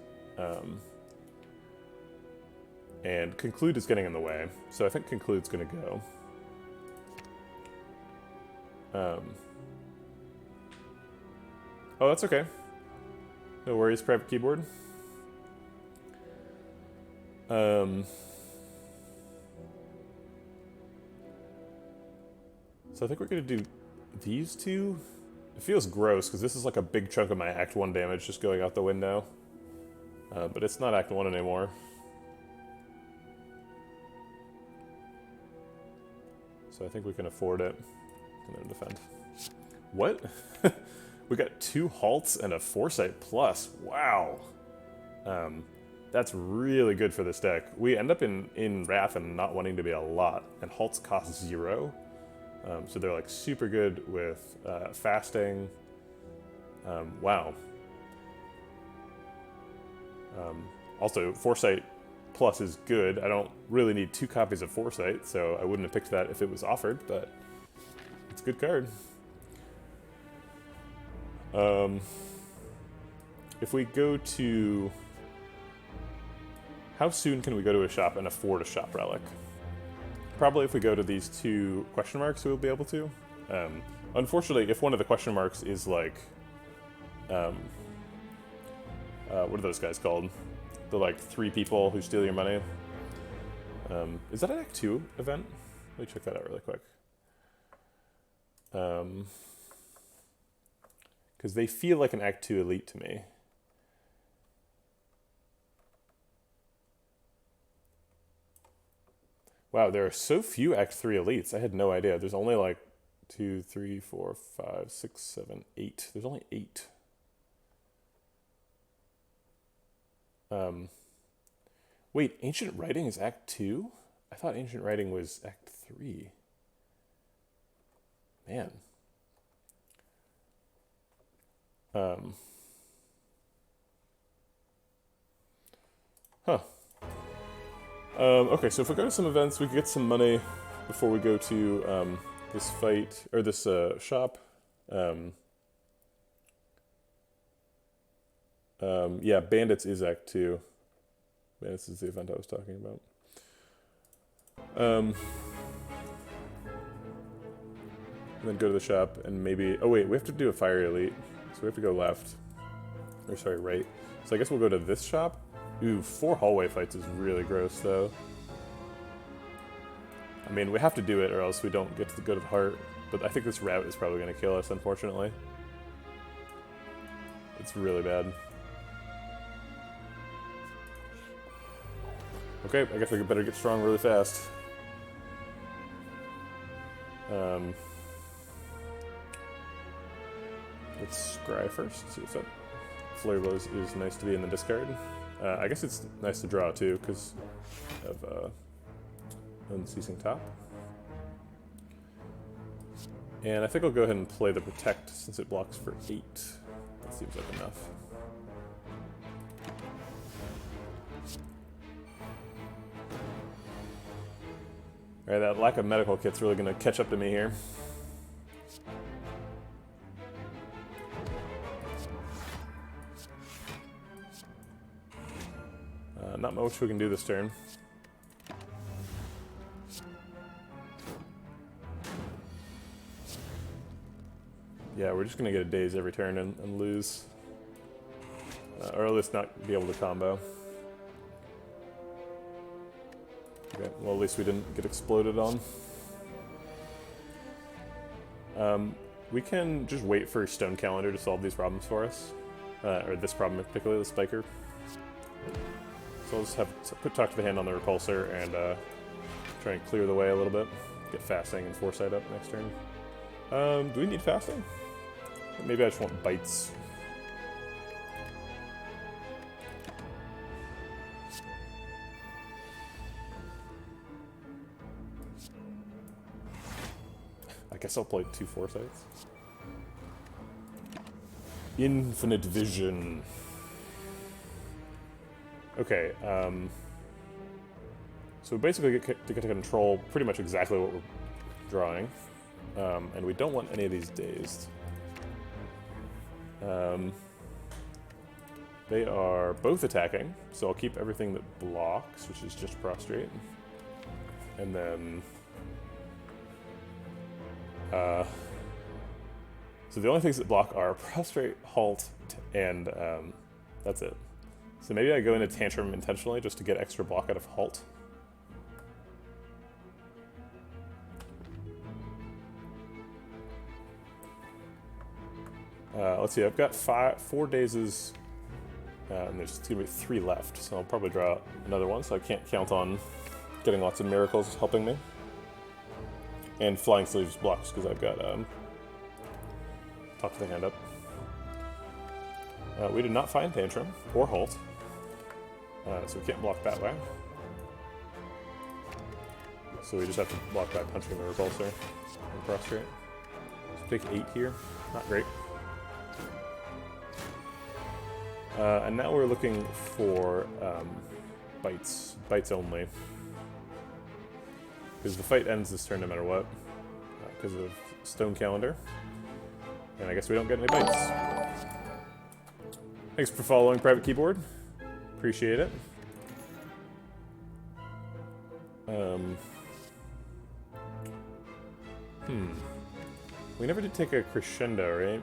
And Conclude is getting in the way, so I think Conclude's gonna go. Oh, that's okay. No worries, Private Keyboard. So I think we're gonna do these two. It feels gross, because this is like a big chunk of my Act 1 damage just going out the window. But it's not Act 1 anymore. So I think we can afford it. And then defend. What? We got 2 halts and a Foresight plus. Wow. That's really good for this deck. We end up in Wrath and not wanting to be a lot, and halts cost 0. So they're like super good with fasting. Wow. Also, Foresight Plus is good. I don't really need 2 copies of Foresight, so I wouldn't have picked that if it was offered, but it's a good card. If we go to... How soon can we go to a shop and afford a shop relic? Probably if we go to these 2 question marks, we'll be able to. Unfortunately, if one of the question marks is like... what are those guys called? The like 3 people who steal your money. Is that an Act 2 event? Let me check that out really quick. Because they feel like an Act 2 elite to me. Wow, there are so few Act 3 elites. I had no idea. There's only like 2, 3, 4, 5, 6, 7, 8. There's only 8. Wait, Ancient Writing is Act 2? I thought Ancient Writing was Act 3. Man. Huh. Okay, so if we go to some events, we can get some money before we go to this fight, or this shop. Yeah, Bandits is Act 2. Bandits is the event I was talking about. And then go to the shop and maybe... Oh wait, we have to do a Fire Elite. So we have to go left. Or sorry, right. So I guess we'll go to this shop. Ooh, 4 hallway fights is really gross though. I mean, we have to do it or else we don't get to the good of the heart. But I think this route is probably going to kill us, unfortunately. It's really bad. Okay, I guess we better get strong really fast. Let's scry first, see what's up. Flurry Blows is nice to be in the discard. I guess it's nice to draw too, because of Unceasing Top. And I think I'll go ahead and play the Protect since it blocks for 8. That seems like enough. Alright, that lack of medical kit's really gonna catch up to me here. Not much we can do this turn. Yeah, we're just gonna get a daze every turn and lose. Or at least not be able to combo. Okay, well at least we didn't get exploded on. We can just wait for Stone Calendar to solve these problems for us. Or this problem in particular, the Spiker. So I'll just have to put Talk to the Hand on the Repulsor and try and clear the way a little bit. Get Fasting and Foresight up next turn. Do we need Fasting? Maybe I just want Bites. I guess I'll play 2 Foresights. Infinite Vision. Okay, so we basically get to control pretty much exactly what we're drawing, and we don't want any of these dazed. They are both attacking, so I'll keep everything that blocks, which is just Prostrate, and then so the only things that block are Prostrate, Halt, and that's it. So maybe I go into Tantrum intentionally just to get extra block out of Halt. Let's see, I've got 4 dazes, and there's going to be 3 left, so I'll probably draw another one, so I can't count on getting lots of miracles helping me. And Flying Sleeves blocks, because I've got Talk to the Hand up. We did not find Tantrum or Halt, so we can't block that way. So we just have to block by punching the Repulsor and Prostrate. So take 8 here, not great. And now we're looking for bites only. Because the fight ends this turn no matter what, because of Stone Calendar. And I guess we don't get any bites. Thanks for following, Private Keyboard. Appreciate it. We never did take a Crescendo, right?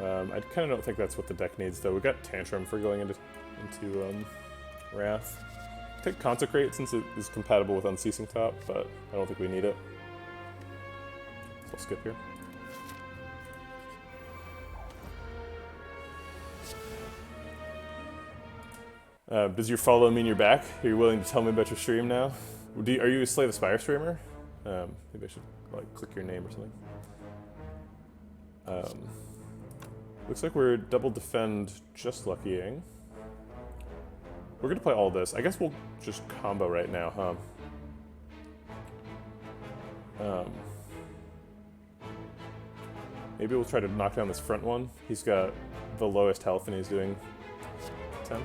I kind of don't think that's what the deck needs, though. We got Tantrum for going into Wrath. Take Consecrate since it is compatible with Unceasing Top, but I don't think we need it. So I'll skip here. Does your follow mean you're back? Are you willing to tell me about your stream now? Are you a Slay the Spire streamer? Maybe I should like click your name or something. Looks like we're double defend, just luckying. We're gonna play all this. I guess we'll just combo right now, huh? Maybe we'll try to knock down this front one. He's got the lowest health and he's doing 10.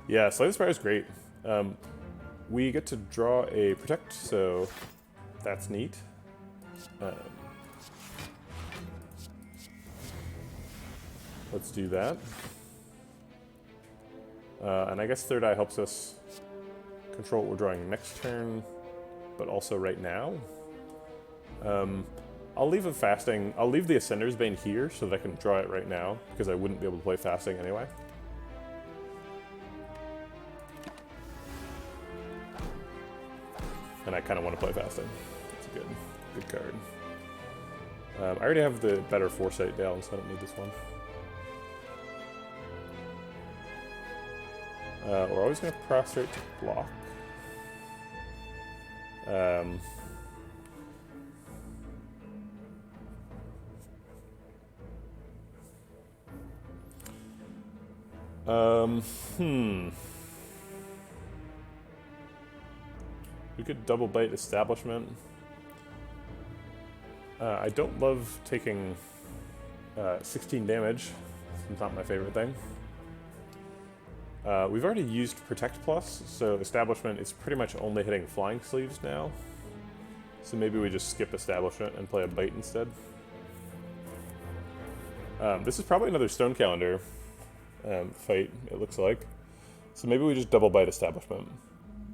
Yeah, Slay the Spire is great. We get to draw a Protect, so that's neat. Let's do that. And I guess Third Eye helps us control what we're drawing next turn, but also right now. I'll leave a Fasting. I'll leave the Ascender's Bane here so that I can draw it right now, because I wouldn't be able to play Fasting anyway. And I kind of want to play Fasting. It's a good card. I already have the better Foresight down, so I don't need this one. We're always going to Prostrate to block. We could double bite Establishment. I don't love taking 16 damage. It's not my favorite thing. We've already used Protect Plus, so Establishment is pretty much only hitting Flying Sleeves now. So maybe we just skip Establishment and play a Bite instead. This is probably another Stone Calendar fight, it looks like. So maybe we just double Bite Establishment.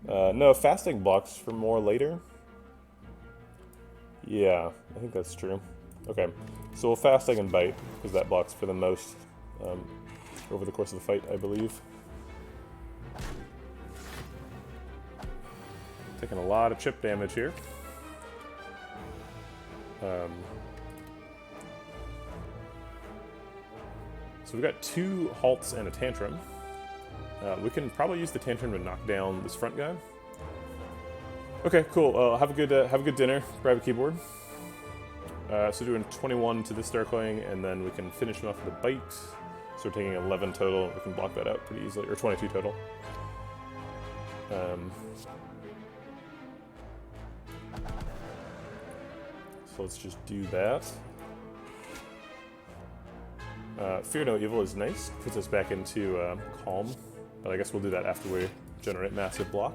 No, Fasting blocks for more later. Yeah, I think that's true. Okay, so we'll Fasting and Bite, because that blocks for the most over the course of the fight, I believe. Taking a lot of chip damage here. So we've got 2 halts and a tantrum. We can probably use the tantrum to knock down this front guy. Okay, cool. Have a good dinner. Grab a keyboard. So doing 21 to this Darkling, and then we can finish him off with a Bite. So we're taking 11 total. We can block that out pretty easily, or 22 total. So let's just do that. Fear No Evil is nice. Puts us back into Calm. But I guess we'll do that after we generate Massive Block.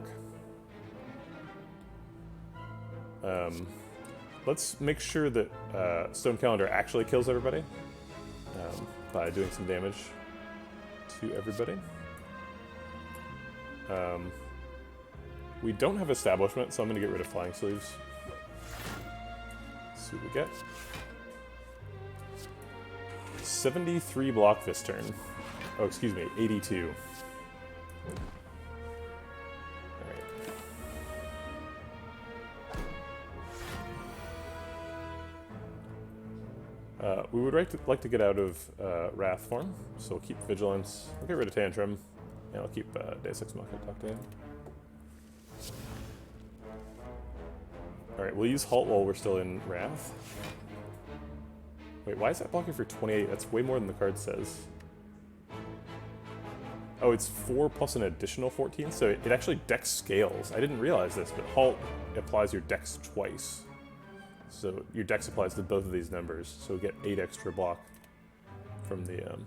Let's make sure that Stone Calendar actually kills everybody by doing some damage to everybody. We don't have Establishment, so I'm going to get rid of Flying Sleeves. Let's see what we get. 73 block this turn. Oh, excuse me, 82. We would like to get out of Wrath form, so we'll keep Vigilance. We'll get rid of Tantrum, and we'll keep Deus Ex Machina tucked in. Alright, we'll use Halt while we're still in Wrath. Wait, why is that blocking for 28? That's way more than the card says. Oh, it's 4 plus an additional 14, so it actually dex scales. I didn't realize this, but Halt applies your dex twice. So your dex applies to both of these numbers, so we get 8 extra block from the,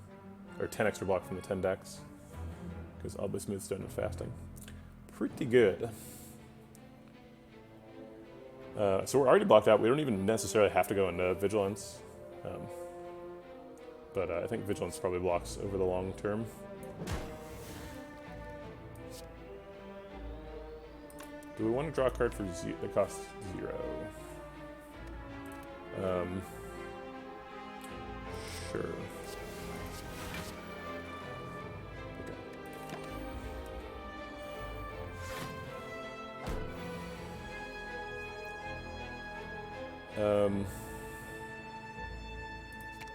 or 10 extra block from the 10 dex, because Oddly Smooth Stone and Fasting. Pretty good. So we're already blocked out. We don't even necessarily have to go into Vigilance. But I think Vigilance probably blocks over the long term. Do we want to draw a card for that costs 0? Sure. Okay.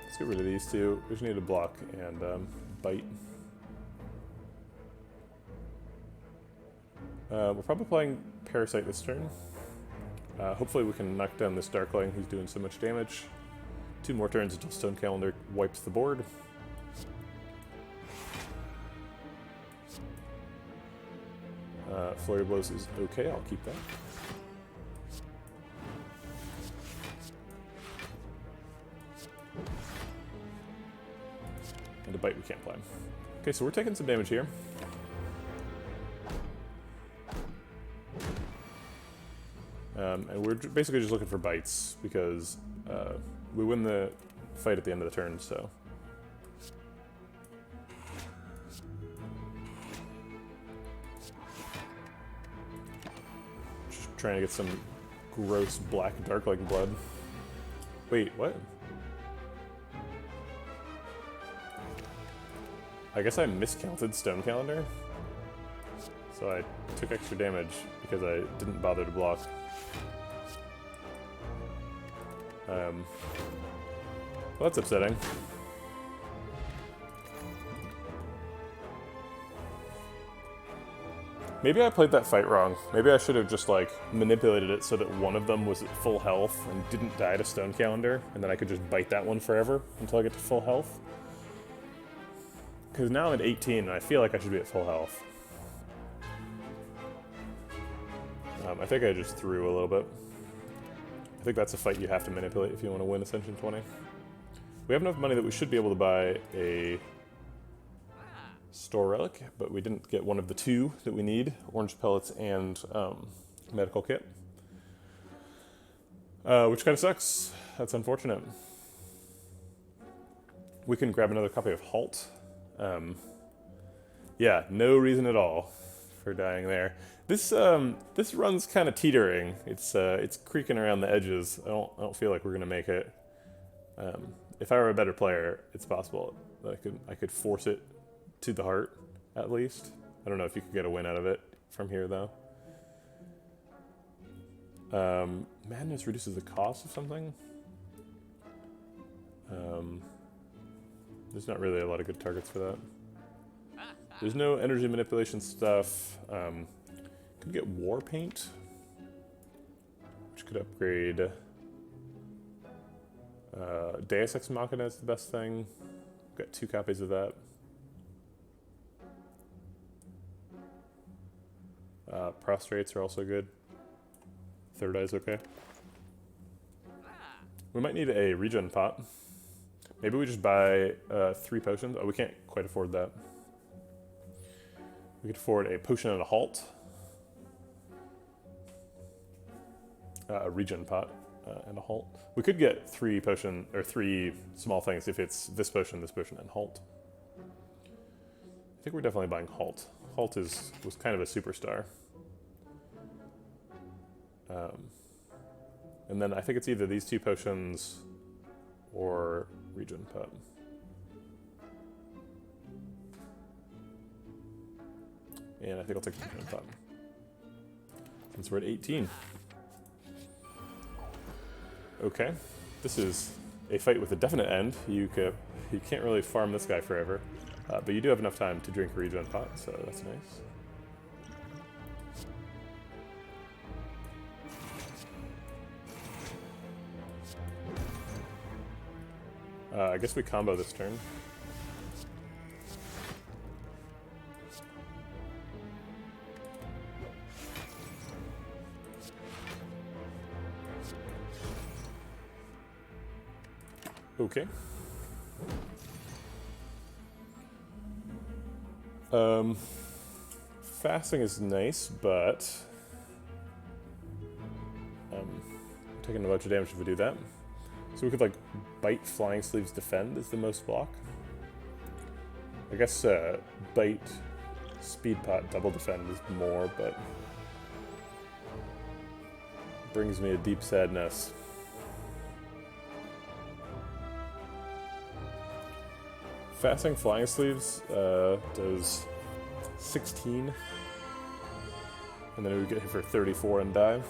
Let's get rid of these two. We just need a block and Bite. We're probably playing Parasite this turn. Hopefully we can knock down this Darkling who's doing so much damage. 2 more turns until Stone Calendar wipes the board. Flurry Blows is okay, I'll keep that. And a Bite we can't play. Okay, so we're taking some damage here. And we're basically just looking for bites, because we win the fight at the end of the turn, so. Just trying to get some gross black Darkling blood. Wait, what? I guess I miscounted Stone Calendar. So I took extra damage because I didn't bother to block. Well, that's upsetting. Maybe I played that fight wrong. Maybe I should have just, like, manipulated it so that one of them was at full health and didn't die to Stone Calendar, and then I could just bite that one forever until I get to full health. Because now I'm at 18, and I feel like I should be at full health. I think I just threw a little bit. I think that's a fight you have to manipulate if you want to win Ascension 20. We have enough money that we should be able to buy a Store relic, but we didn't get one of the two that we need, orange pellets and medical kit. Which kind of sucks. That's unfortunate. We can grab another copy of Halt. Yeah, no reason at all for dying there. This run's kind of teetering. It's creaking around the edges. I don't feel like we're gonna make it. If I were a better player, it's possible that I could force it to the heart at least. I don't know if you could get a win out of it from here though. Madness reduces the cost of something. There's not really a lot of good targets for that. There's no energy manipulation stuff. Could get war paint, which could upgrade. Deus Ex Machina is the best thing. Got 2 copies of that. Prostrates are also good. Third Eye's okay. We might need a regen pot. Maybe we just buy 3 potions. Oh, we can't quite afford that. We could afford a potion and a halt. A regen pot and a halt. We could get 3 small things if it's this potion, and halt. I think we're definitely buying halt. Halt was kind of a superstar. And then I think it's either these 2 potions or regen pot. And I think I'll take the regen pot. Since we're at 18. Okay, this is a fight with a definite end. You can't really farm this guy forever, but you do have enough time to drink a regen pot, so that's nice. I guess we combo this turn. Okay. Fasting is nice, but taking a bunch of damage if we do that. So we could like bite, flying sleeves, defend is the most block. I guess bite, speed pot, double defend is more, but brings me a deep sadness. Fasting flying sleeves does 16, and then we get hit for 34 and die.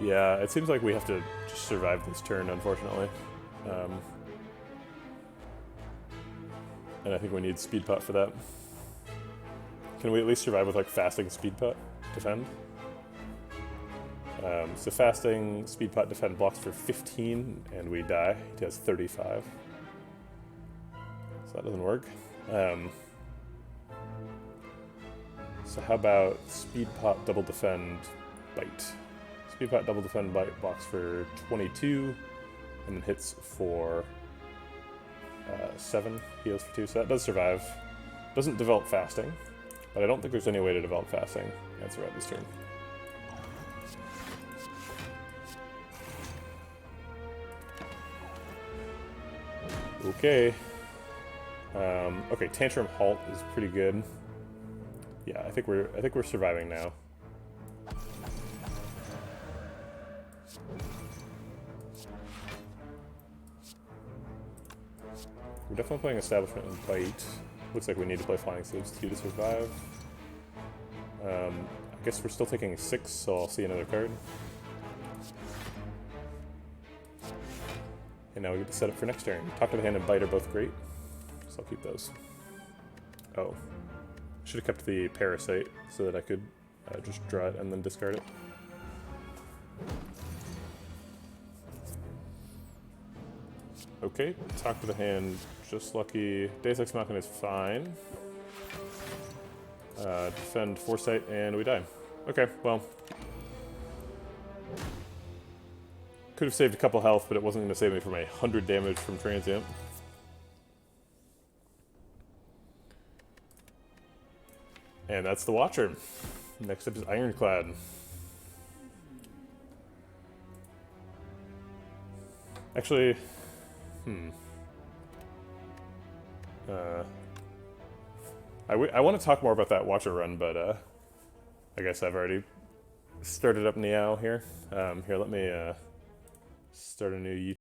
Yeah, it seems like we have to just survive this turn, unfortunately. And I think we need speed pot for that. Can we at least survive with like fasting speed pot defend? So fasting speed pot defend blocks for 15 and we die. He has 35. So that doesn't work. So how about speed pot double defend bite? Speed pot double defend bite blocks for 22 and then hits for 7, heals for 2, so that does survive. Doesn't develop fasting, but I don't think there's any way to develop fasting and survive this turn. Okay. Okay, Tantrum Halt is pretty good. Yeah, I think we're surviving now. We're definitely playing Establishment and Bite. Looks like we need to play Flying Sleeves too to survive. I guess we're still taking 6, so I'll see another card. And now we get to set up for next turn. Talk to the Hand and Bite are both great, so I'll keep those. Oh. Should have kept the Parasite so that I could just draw it and then discard it. Okay, Talk to the Hand, just lucky. Deus Ex Machina is fine. Defend Foresight and we die. Okay, well. Could have saved a couple health, but it wasn't going to save me from 100 damage from transient. And that's the Watcher. Next up is Ironclad. Actually, I want to talk more about that Watcher run, but I guess I've already started up Niao here. Here, let me start a new YouTube.